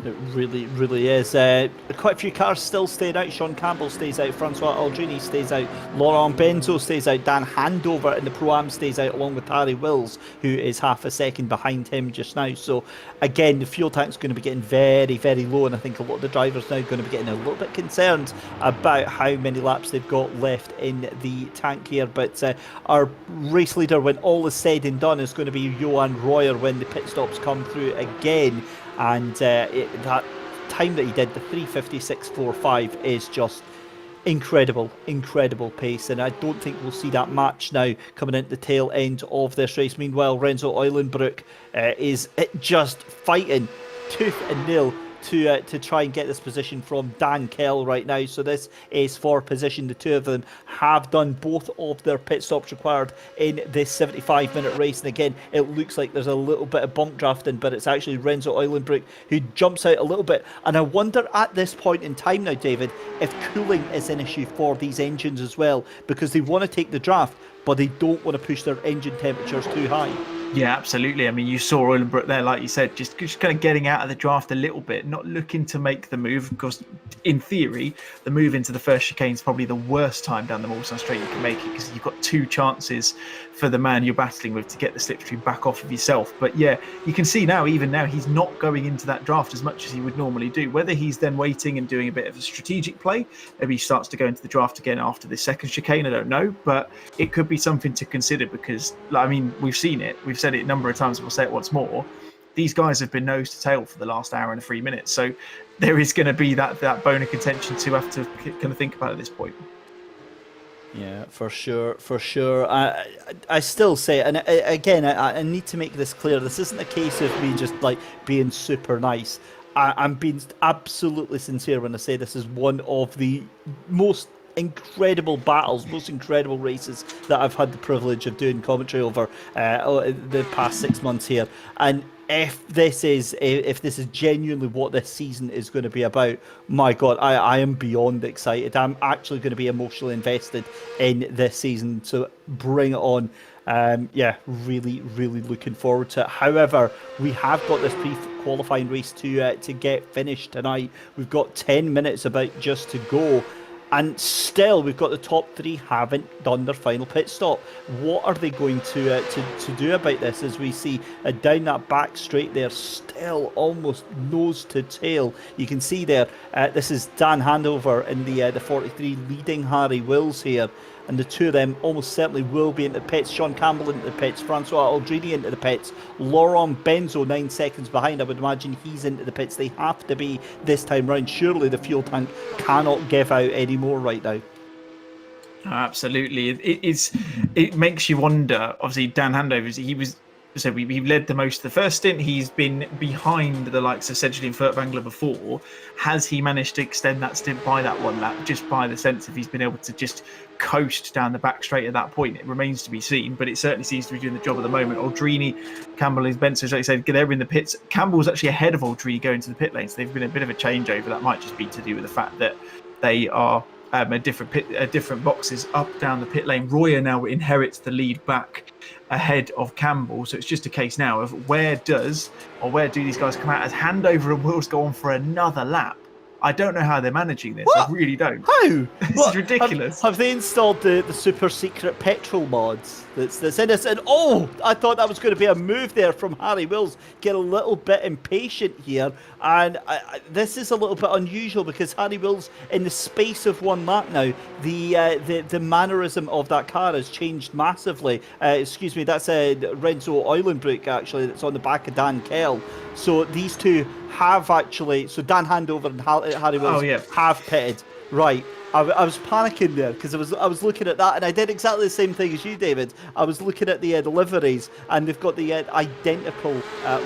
It really, really is. Quite a few cars still stayed out. Sean Campbell stays out. Francois Aldrini stays out. Laurent Benzo stays out. Dan Handover in the Pro-Am stays out, along with Harry Wills, who is half a second behind him just now. So, again, the fuel tank's going to be getting very, very low, and I think a lot of the drivers now are going to be getting a little bit concerned about how many laps they've got left in the tank here. But our race leader, when all is said and done, is going to be Johan Royer when the pit stops come through again. And that time that he did, the 3:56.45, is just incredible pace, and I don't think we'll see that match now coming into the tail end of this race. Meanwhile, Renzo Eulenbroek is just fighting tooth and nail to try and get this position from Dan Kell right now. So this is for position. The two of them have done both of their pit stops required in this 75-minute race, and again, it looks like there's a little bit of bump drafting, but it's actually Renzo Eulenbroek who jumps out a little bit. And I wonder at this point in time now, David, if cooling is an issue for these engines as well, because they want to take the draft, but they don't want to push their engine temperatures too high. Yeah, absolutely. I mean, you saw Eulenbroek there, like you said, just kind of getting out of the draft a little bit, not looking to make the move. Because in theory, the move into the first chicane is probably the worst time down the Mulsanne straight you can make it, because you've got 2 chances for the man you're battling with to get the slipstream back off of yourself. But yeah, you can see now, even now, he's not going into that draft as much as he would normally do. Whether he's then waiting and doing a bit of a strategic play, maybe he starts to go into the draft again after the second chicane, I don't know. But it could be something to consider, because, I mean, we've seen it. We've said it a number of times, and we'll say it once more. These guys have been nose to tail for the last hour and 3 minutes. So there is going to be that bone of contention to have to kind of think about at this point. Yeah, for sure. I still say, and again, I need to make this clear. This isn't a case of me just like being super nice. I'm being absolutely sincere when I say this is one of the most incredible battles, most incredible races that I've had the privilege of doing commentary over the past 6 months here. And if this is genuinely what this season is going to be about, my God, I am beyond excited. I'm actually going to be emotionally invested in this season, so bring it on. Really looking forward to it. However, we have got this pre-qualifying race to get finished tonight. We've got 10 minutes about just to go. And still, we've got the top 3 haven't done their final pit stop. What are they going to do about this? As we see down that back straight there, still almost nose to tail. You can see there, this is Dan Handover in the 43 leading Harry Wills here. And the two of them almost certainly will be into the pits. Sean Campbell into the pits, Francois Aldrini into the pits, Laurent Benzo 9 seconds behind. I would imagine he's into the pits. They have to be this time round. Surely the fuel tank cannot give out any more right now. Absolutely, it makes you wonder. Obviously, Dan Handovers, he led the most of the first stint. He's been behind the likes of Sedgley and Furtwängler before. Has he managed to extend that stint by that one lap, just by the sense of he's been able to just coast down the back straight at that point? It remains to be seen, but it certainly seems to be doing the job at the moment. Aldrini, Campbell, and Benson, like I said, they're in the pits. Campbell was actually ahead of Aldrini going to the pit lane, so they've been a bit of a changeover. That might just be to do with the fact that they are different boxes up down the pit lane. Royer now inherits the lead back ahead of Campbell, so it's just a case now of where do these guys come out as Handover and Wills go on for another lap. I don't know how they're managing this. What? I really don't. How? This is ridiculous. Have they installed the super secret petrol mods that's in this? And I thought that was going to be a move there from Harry Wills. Get a little bit impatient here, and this is a little bit unusual because Harry Wills, in the space of one lap now, the mannerism of that car has changed massively. Excuse me, that's Renzo Eulenbroek actually that's on the back of Dan Kell. So these two have actually, so Dan Handover and Harry Wills have pitted. Right. I was panicking there because I was looking at that, and I did exactly the same thing as you, David. I was looking at the liveries, and they've got the identical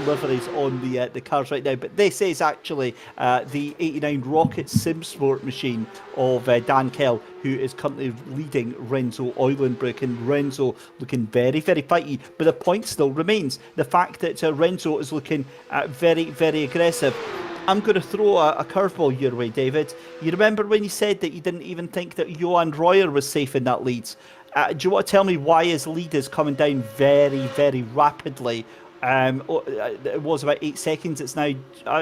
liveries on the cars right now. But this is actually the 89 Rocket Sim Sport machine of Dan Kell, who is currently leading Renzo Eulenbroek, and Renzo looking very, very fighty. But the point still remains the fact that Renzo is looking very, very aggressive. I'm going to throw a curveball your way, David. You remember when you said that you didn't even think that Johan Royer was safe in that lead? Do you want to tell me why his lead is coming down very, very rapidly? It was about 8 seconds. It's now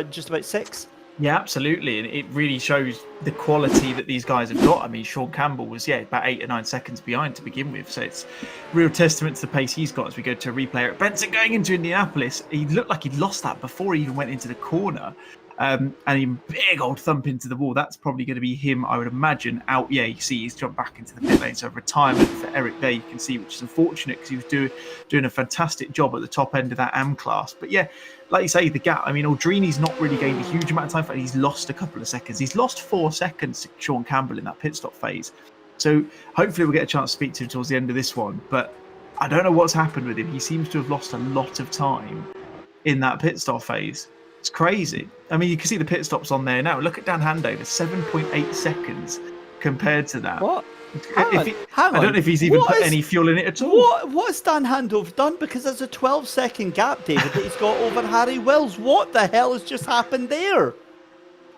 just about 6. Yeah, absolutely. And it really shows the quality that these guys have got. I mean, Sean Campbell was, about 8 or 9 seconds behind to begin with. So it's real testament to the pace he's got as we go to a replay. Eric Benson going into Indianapolis. He looked like he'd lost that before he even went into the corner. And a big old thump into the wall. That's probably going to be him, I would imagine, out. Yeah, you see he's jumped back into the pit lane. So retirement for Eric there, you can see, which is unfortunate because he was doing a fantastic job at the top end of that AM class. But yeah, like you say, the gap. I mean, Aldrini's not really gained a huge amount of time. In fact, he's lost a couple of seconds. He's lost 4 seconds to Sean Campbell in that pit stop phase. So hopefully we'll get a chance to speak to him towards the end of this one. But I don't know what's happened with him. He seems to have lost a lot of time in that pit stop phase. It's crazy. I mean, you can see the pit stops on there now. Look at Dan Handover, 7.8 seconds compared to that. What? Hang on. I don't know if he's even put any fuel in it at all. What's Dan Handover done? Because there's a 12-second gap, David, that he's got over Harry Wills. What the hell has just happened there?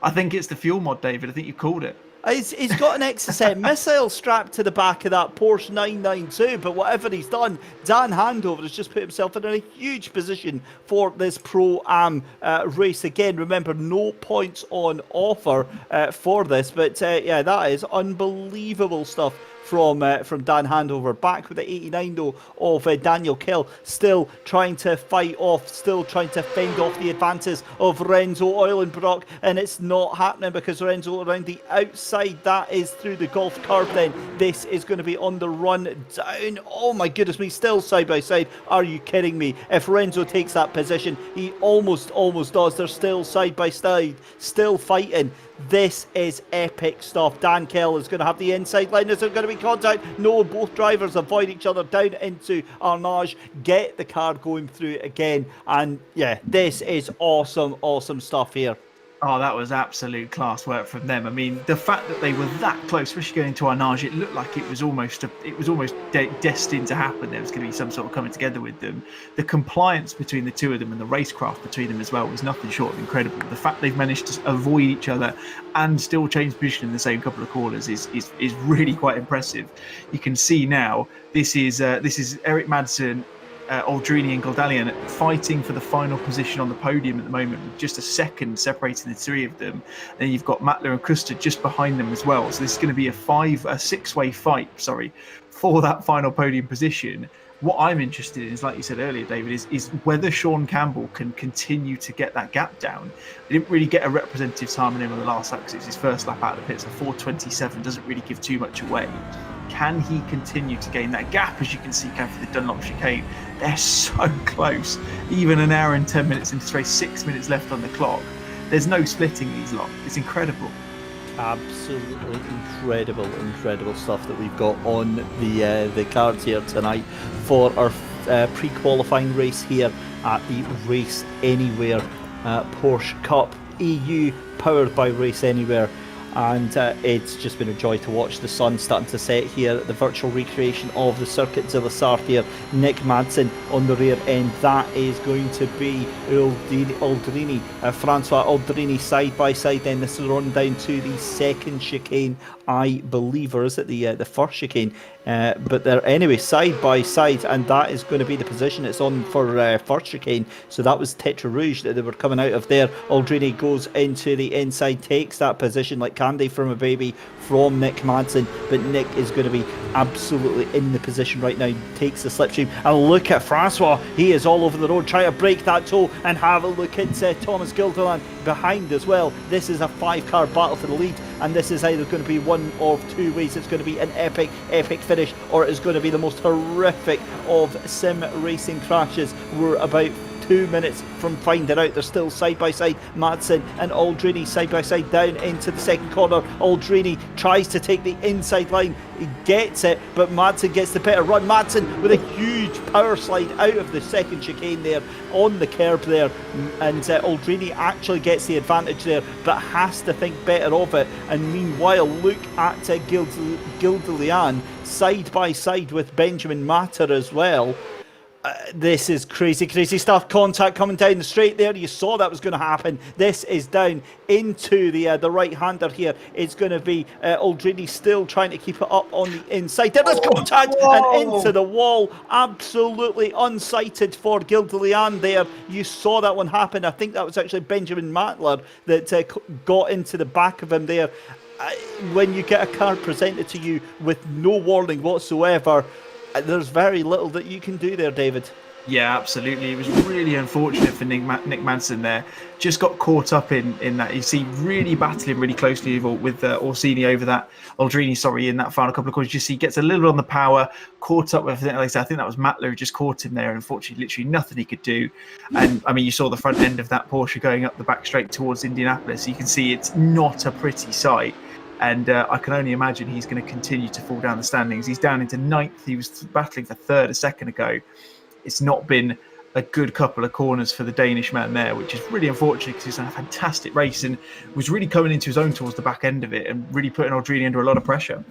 I think it's the fuel mod, David. I think you called it. He's got an Exocet missile strapped to the back of that Porsche 992, but whatever he's done, Dan Handover has just put himself in a huge position for this Pro-Am race. Again, remember, no points on offer for this, but that is unbelievable stuff from Dan Handover. Back with the 89 though of Daniel Kell, still trying to fight off, still trying to fend off the advances of Renzo Eulenbroek, and it's not happening because Renzo around the outside. That is through the golf cart then. This is going to be on the run down. Oh my goodness me, still side by side. Are you kidding me? If Renzo takes that position, he almost does. They're still side by side, still fighting. This is epic stuff. Dan Kell is going to have the inside line. Is there going to be contact? No, both drivers avoid each other down into Arnage. Get the car going through again. And yeah, this is awesome stuff here. Oh, that was absolute class work from them. I mean, the fact that they were that close, especially going into Arnage, it looked like it was almost destined to happen. There was going to be some sort of coming together with them. The compliance between the two of them and the racecraft between them as well was nothing short of incredible. The fact they've managed to avoid each other and still change position in the same couple of corners is really quite impressive. You can see now this is Eric Madsen, Aldrini and Goldalian fighting for the final position on the podium at the moment, with just a second separating the three of them. Then you've got Mattler and Kuster just behind them as well. So this is going to be a six-way fight, for that final podium position. What I'm interested in is, like you said earlier, David, is whether Sean Campbell can continue to get that gap down. He didn't really get a representative time in him on the last lap because it was his first lap out of the pits. So 4:27 doesn't really give too much away. Can he continue to gain that gap? As you can see, going through the Dunlop chicane, they're so close. Even an hour and 10 minutes into this race, 6 minutes left on the clock. There's no splitting these lot. It's incredible. Absolutely incredible stuff that we've got on the cards here tonight for our pre-qualifying race here at the Race Anywhere Porsche Cup EU, powered by Race Anywhere. And it's just been a joy to watch the sun starting to set here at the virtual recreation of the Circuit de la Sarthe here. Nick Madsen on the rear end. That is going to be Aldrini, Francois Aldrini side by side. Then this is run down to the second chicane, I believe, or is it the first chicane? But they're anyway side by side, and that is going to be the position it's on for first chicane. So that was Tetra Rouge that they were coming out of there. Aldrini goes into the inside, takes that position like candy from a baby from Nick Madsen, but Nick is going to be absolutely in the position right now. Takes the slipstream, and look at Francois, he is all over the road trying to break that toe. And have a look at Thomas Gilderland behind as well. This is a 5-car battle for the lead, and this is either going to be one of two ways. It's going to be an epic finish, or it's going to be the most horrific of sim racing crashes. We're about 2 minutes from finding out. They're still side by side, Madsen and Aldrini side by side down into the second corner. Aldrini tries to take the inside line, he gets it, but Madsen gets the better run. Madsen with a huge power slide out of the second chicane there on the curb there, and Aldrini actually gets the advantage there, but has to think better of it. And meanwhile, look at Gilderland side by side with Benjamin Matter as well. This is crazy stuff. Contact coming down the straight there. You saw that was going to happen. This is down into the right-hander here. It's going to be Aldrini still trying to keep it up on the inside. There is contact and into the wall. Absolutely unsighted for Gilderland there. You saw that one happen. I think that was actually Benjamin Matler that got into the back of him there. When you get a car presented to you with no warning whatsoever, there's very little that you can do there, David. Yeah, absolutely. It was really unfortunate for Nick Madsen there. Just got caught up in that. You see, really battling really closely with Orsini over that. Aldrini, sorry, in that final couple of corners. You see, he gets a little bit on the power, caught up with, like I said, I think that was Matler who just caught him there. And unfortunately, literally nothing he could do. And I mean, you saw the front end of that Porsche going up the back straight towards Indianapolis. You can see it's not a pretty sight. And I can only imagine he's going to continue to fall down the standings. He's down into 9th. He was battling for 3rd a second ago. It's not been a good couple of corners for the Danish man there, which is really unfortunate because he's done a fantastic race and was really coming into his own towards the back end of it and really putting Aldrini under a lot of pressure.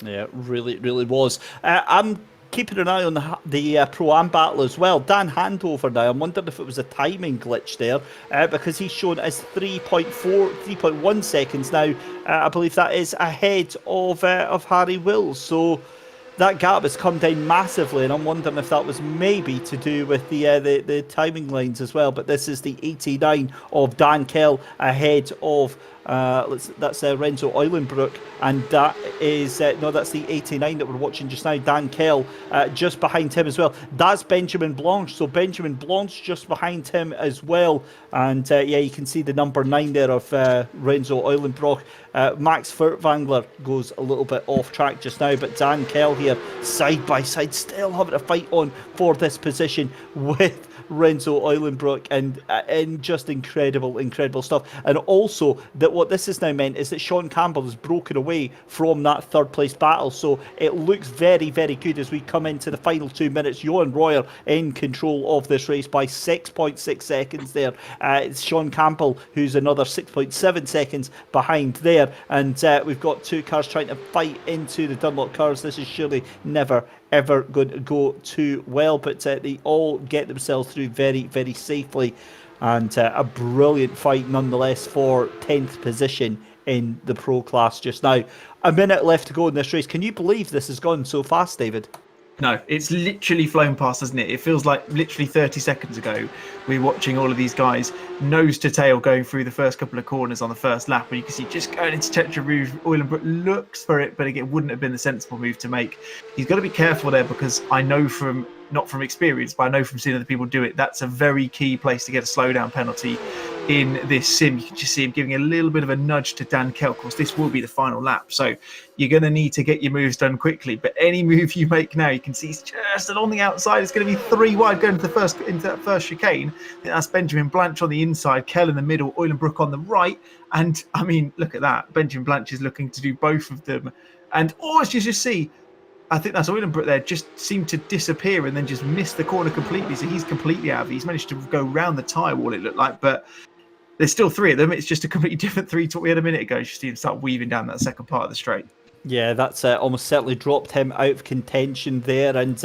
Yeah, really was. I'm keeping an eye on the Pro-Am battle as well. Dan Handover now, I'm wondering if it was a timing glitch there, because he's shown as 3.1 seconds now. I believe that is ahead of Harry Wills. So that gap has come down massively, and I'm wondering if that was maybe to do with the timing lines as well. But this is the 89 of Dan Kell ahead of that's Renzo Eulenbrook, and that is that's the 89 that we're watching just now. Dan Kell just behind him as well. That's Benjamin Blanche, so Benjamin Blanche just behind him as well. And yeah, you can see the number 9 there of Renzo Eulenbrock. Max Furtwängler goes a little bit off track just now, but Dan Kell here side by side, still having a fight on for this position with Renzo Eulenbrock, and just incredible stuff. And also that what this has now meant is that Sean Campbell has broken away from that 3rd place battle, so it looks very good as we come into the final 2 minutes. Johan Royer in control of this race by 6.6 seconds there. It's Sean Campbell who's another 6.7 seconds behind there, and we've got 2 cars trying to fight into the Dunlop cars. This is surely never ever going to go too well, but they all get themselves through very safely, and a brilliant fight nonetheless for 10th position in the pro class just now. A minute left to go in this race. Can you believe this has gone so fast, David? No, it's literally flown past, doesn't it? It feels like literally 30 seconds ago we were watching all of these guys nose to tail going through the first couple of corners on the first lap, and you can see just going into Tetra Rouge. Eulenbrock looks for it, but again, wouldn't have been the sensible move to make. He's got to be careful there, because I know not from experience, but I know from seeing other people do it, that's a very key place to get a slowdown penalty. in this sim. You can just see him giving a little bit of a nudge to Dan Kell. Of course, this will be the final lap, so you're going to need to get your moves done quickly. But any move you make now, you can see he's just on the outside. It's going to be 3 wide going into that first chicane. I think that's Benjamin Blanche on the inside, Kell in the middle, Eulenbrook on the right. And I mean, look at that. Benjamin Blanche is looking to do both of them. And as you just see, I think that's Eulenbrook there, just seemed to disappear and then just miss the corner completely. So he's completely out of it. He's managed to go round the tyre wall, it looked like. But there's still 3 of them. It's just a completely different 3 to what we had a minute ago. You see him start weaving down that second part of the straight. Yeah, that's almost certainly dropped him out of contention there. And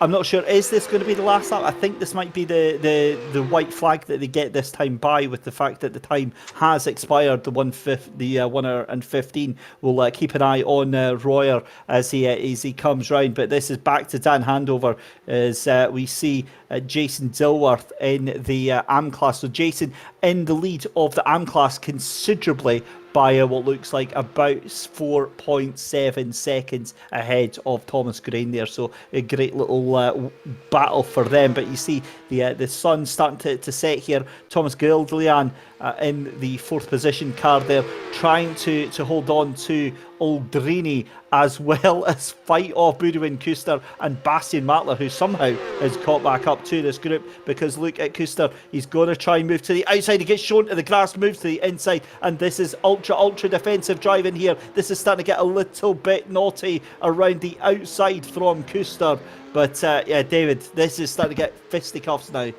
I'm not sure, is this going to be the last lap? I think this might be the white flag that they get this time by, with the fact that the time has expired. The 1 hour and 15. We'll keep an eye on Royer as he comes round. But this is back to Dan Handover as we see Jason Dilworth in the AM class. So Jason in the lead of the AM class considerably, by what looks like about 4.7 seconds ahead of Thomas Grain there. So a great little battle for them. But you see the sun starting to set here. Thomas Gillian in the 4th position car there, trying to hold on to Aldrini, as well as fight off Boudewijn Kuster and Bastian Matler, who somehow has caught back up to this group. Because look at Kuster, he's going to try and move to the outside. He gets shown to the grass, moves to the inside, and this is ultra defensive driving here. This is starting to get a little bit naughty around the outside from Kuster. But yeah, David, this is starting to get fisticuffs now.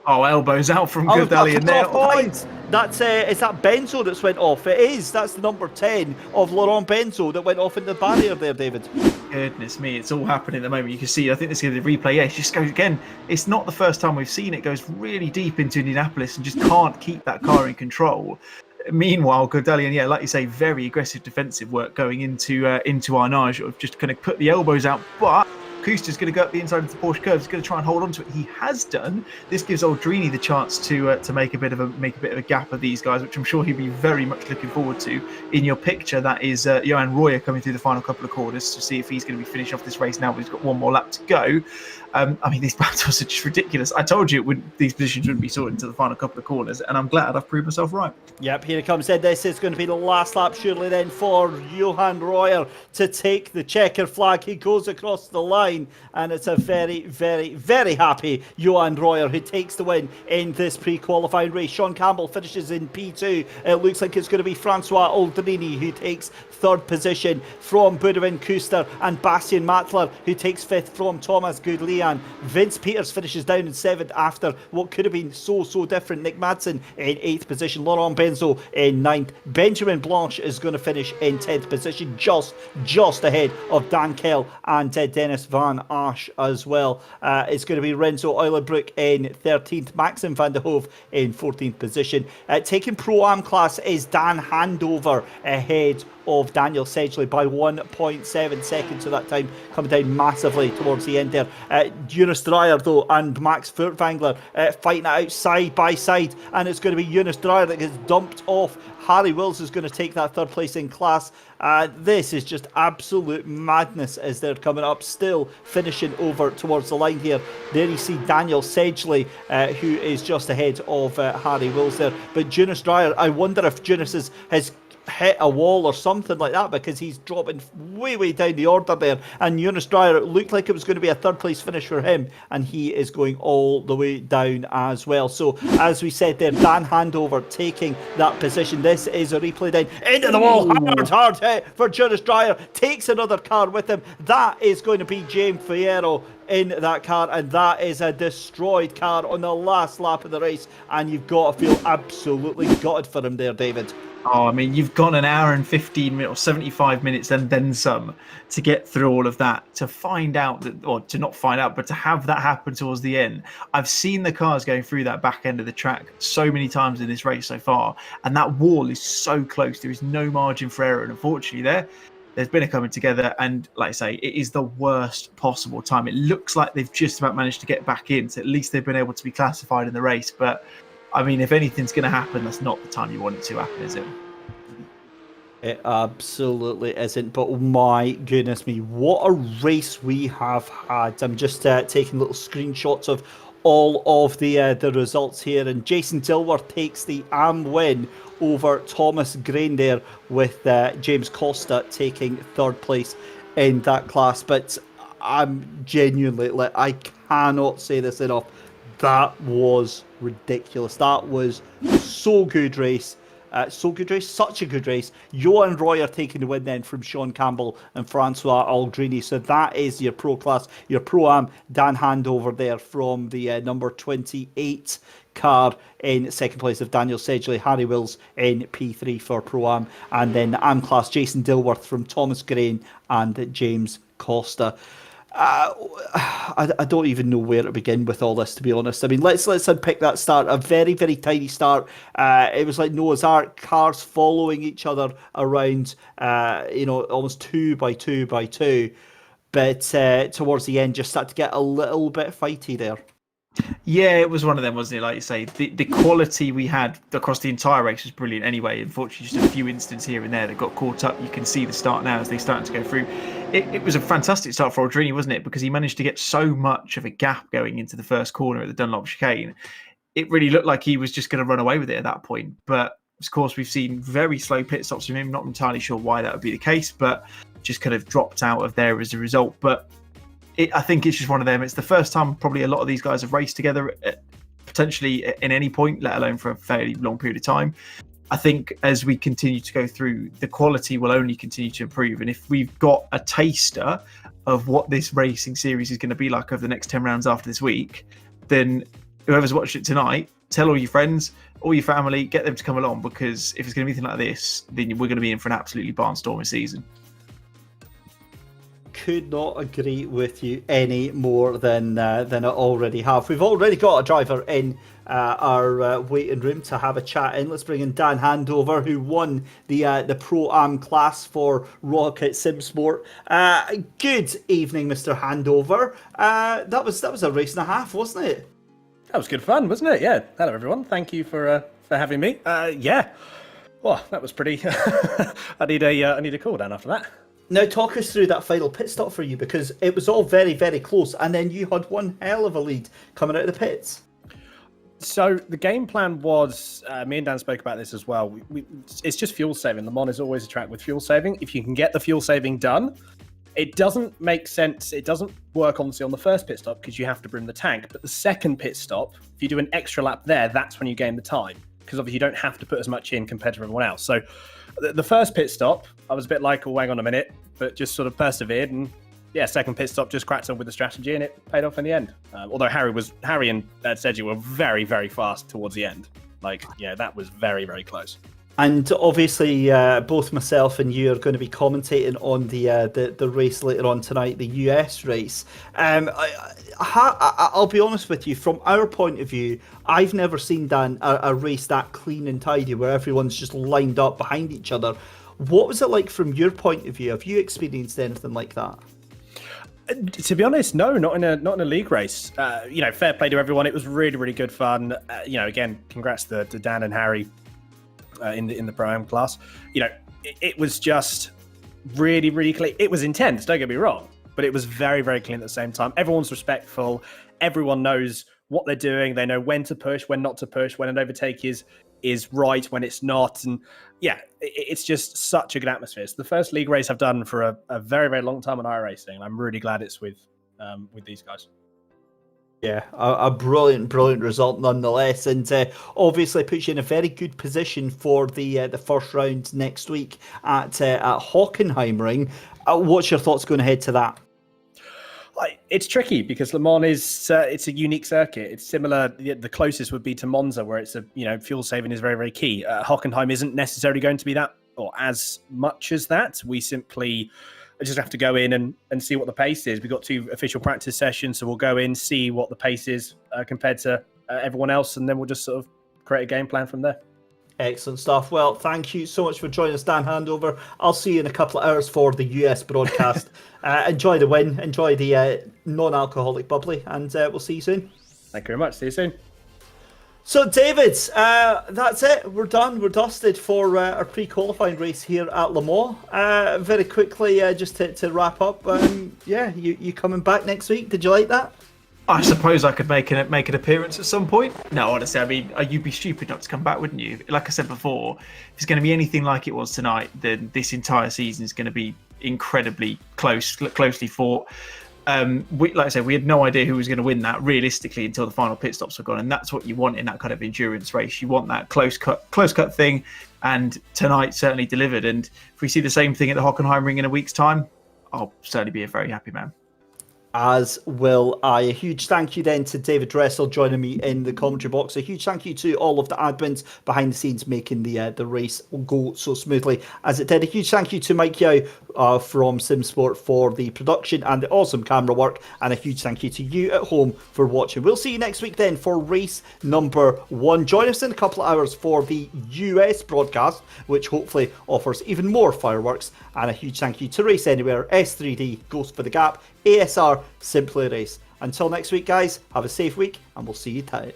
Oh, elbows out from Gudalian there. That's is that Benzo that's went off? It is. That's the number 10 of Laurent Benzo that went off in the barrier there, David. Goodness me, it's all happening at the moment. You can see, I think this is going to be the replay. Yeah, it just goes again. It's not the first time we've seen it. Goes really deep into Indianapolis and just can't keep that car in control. Meanwhile, Gudalian, yeah, like you say, very aggressive defensive work going into Arnage, of just kind of put the elbows out, but Kuster's going to go up the inside of the Porsche curve. He's going to try and hold on to it. He has done. This gives Aldrini the chance to make a bit of a gap of these guys, which I'm sure he'd be very much looking forward to. In your picture, that is Johan Royer coming through the final couple of corners to see if he's going to be finished off this race now. But he's got one more lap to go. I mean, these battles are just ridiculous. I told you these positions wouldn't be sorted into the final couple of corners, and I'm glad I've proved myself right. Yep, here it comes then. This is going to be the last lap, surely then, for Johan Royer to take the checker flag. He goes across the line, and it's a very, very, very happy Johan Royer who takes the win in this pre-qualifying race. Sean Campbell finishes in P2. It looks like it's going to be Francois Aldrini who takes 3rd position from Boudewijn Kuster, and Bastian Matler who takes 5th from Thomas Gudlian. Vince Peters finishes down in 7th after what could have been so different. Nick Madsen in 8th position, Laurent Benzo in 9th. Benjamin Blanche is going to finish in 10th position, just ahead of Dan Kell and Dennis Van Asch as well. It's going to be Renzo Eulenbrook in 13th, Maxim van der Hove in 14th position. Taking Pro-Am class is Dan Handover ahead of Daniel Sedgley by 1.7 seconds, so that time coming down massively towards the end there. Jonas Dreyer though and Max Furtwängler fighting it out side by side, and it's going to be Jonas Dreyer that gets dumped off. Harry Wills is going to take that 3rd place in class. This is just absolute madness as they're coming up, still finishing over towards the line here. There you see Daniel Sedgley, who is just ahead of Harry Wills there. But Jonas Dreyer, I wonder if Jonas has hit a wall or something like that, because he's dropping way down the order there. And Jonas Dreyer, it looked like it was going to be a 3rd place finish for him, and he is going all the way down as well. So as we said there, Dan Handover taking that position. This is a replay then into the wall. Hard hit for Jonas Dreyer, takes another car with him. That is going to be James Fierro in that car, and that is a destroyed car on the last lap of the race, and you've got to feel absolutely gutted for him there, David. Oh, I mean, you've gone an hour and 15 minutes or 75 minutes and then some to get through all of that, to find out that, or to not find out, but to have that happen towards the end. I've seen the cars going through that back end of the track so many times in this race so far, and that wall is so close. There is no margin for error, and unfortunately there's been a coming together, and like I say, it is the worst possible time. It looks like they've just about managed to get back in, so at least they've been able to be classified in the race, but I mean, if anything's going to happen, that's not the time you want it to happen, is it? It absolutely isn't, but my goodness me, what a race we have had. I'm just taking little screenshots of all of the results here, and Jason Dilworth takes the AM win over Thomas Grain there, with James Costa taking third place in that class. But I'm genuinely, like, I cannot say this enough. That was ridiculous. That was so good race. Such a good race. Johan Roy are taking the win then from Sean Campbell and Francois Aldrini. So that is your pro class, your pro-am. Dan Handover there from the number 28 car in second place of Daniel Sedgley, Harry Wills in P3 for pro-am. And then the am class, Jason Dilworth from Thomas Grain and James Costa. I don't even know where to begin with all this, to be honest. I mean, let's unpick that start. A very, very tiny start. It was like Noah's Ark, cars following each other around, almost 2 by 2 by 2. But towards the end, just started to get a little bit fighty there. Yeah, it was one of them, wasn't it? Like you say, the quality we had across the entire race was brilliant anyway. Unfortunately, just a few incidents here and there that got caught up. You can see the start now as they started to go through. It was a fantastic start for Aldrini, wasn't it? Because he managed to get so much of a gap going into the first corner at the Dunlop chicane. It really looked like he was just going to run away with it at that point. But, of course, we've seen very slow pit stops from him. Not entirely sure why that would be the case, but just kind of dropped out of there as a result. But I think it's just one of them. It's the first time probably a lot of these guys have raced together, potentially in any point, let alone for a fairly long period of time. I think as we continue to go through, the quality will only continue to improve. And if we've got a taster of what this racing series is going to be like over the next 10 rounds after this week, then whoever's watched it tonight, tell all your friends, all your family, get them to come along, because if it's going to be anything like this, then we're going to be in for an absolutely barnstorming season. Could not agree with you any more than I already have. We've already got a driver in our waiting room to have a chat in. Let's bring in Dan Handover, who won the Pro-Am class for Rocket Sim Sport. Good evening, Mr. Handover. That was a race and a half, wasn't it? That was good fun, wasn't it? Yeah. Hello, everyone. Thank you for having me. Yeah. Well, that was pretty. I need a cool down after that. Now talk us through that final pit stop for you, because it was all very, very close, and then you had one hell of a lead coming out of the pits. So the game plan was, me and Dan spoke about this as well. It's just fuel saving. Le Mans is always a track with fuel saving. If you can get the fuel saving done, it doesn't make sense. It doesn't work, obviously, on the first pit stop because you have to brim the tank. But the second pit stop, if you do an extra lap there, that's when you gain the time, because obviously you don't have to put as much in compared to everyone else. So the first pit stop, I was a bit like, oh, hang on a minute, but just sort of persevered. And yeah, second pit stop, just cracked on with the strategy, and it paid off in the end. Although Harry and Sedgley were very, very fast towards the end. Like, yeah, that was very, very close. And obviously, both myself and you are going to be commentating on the race later on tonight, the US race. I'll be honest with you, from our point of view, I've never seen, Dan, a race that clean and tidy where everyone's just lined up behind each other. What was it like from your point of view? Have you experienced anything like that? To be honest, no, not in a league race. Fair play to everyone. It was really, really good fun. Again, congrats to Dan and Harry in the Pro-Am class. It was just really, really clean. It was intense, don't get me wrong, but it was very, very clean at the same time. Everyone's respectful. Everyone knows what they're doing. They know when to push, when not to push, when an overtake is right, when it's not. And yeah, it's just such a good atmosphere. It's the first league race I've done for a very, very long time on iRacing, and I'm really glad it's with these guys. Yeah, a brilliant result nonetheless, and obviously puts you in a very good position for the first round next week at Hockenheimring. What's your thoughts going ahead to that? It's tricky because Le Mans is it's a unique circuit. It's similar. The closest would be to Monza, where it's fuel saving is very, very key. Hockenheim isn't necessarily going to be that or as much as that. We simply just have to go in and see what the pace is. We've got 2 official practice sessions, so we'll go in, see what the pace is compared to everyone else, and then we'll just sort of create a game plan from there. Excellent stuff. Well, thank you so much for joining us, Dan Handover. I'll see you in a couple of hours for the US broadcast. Enjoy the win, enjoy the non-alcoholic bubbly, and we'll see you soon. Thank you very much. See you soon. So, David, that's it. We're done. We're dusted for our pre-qualifying race here at Le Mans. Very quickly, just to wrap up, you coming back next week? Did you like that? I suppose I could make an appearance at some point. No, honestly, I mean, you'd be stupid not to come back, wouldn't you? Like I said before, if it's going to be anything like it was tonight, then this entire season is going to be incredibly closely fought. Like I said, we had no idea who was going to win that realistically until the final pit stops were gone, and that's what you want in that kind of endurance race. You want that close cut thing, and tonight certainly delivered. And if we see the same thing at the Hockenheimring in a week's time, I'll certainly be a very happy man. As will I. A huge thank you then to David Dressel joining me in the commentary box. A huge thank you to all of the admins behind the scenes making the race go so smoothly as it did. A huge thank you to Mike Yao from SimSport for the production and the awesome camera work. And a huge thank you to you at home for watching. We'll see you next week then for race number 1. Join us in a couple of hours for the US broadcast, which hopefully offers even more fireworks. And a huge thank you to Race Anywhere, S3D, Ghost for the Gap, ASR, Simply Race. Until next week, guys, have a safe week, and we'll see you tight.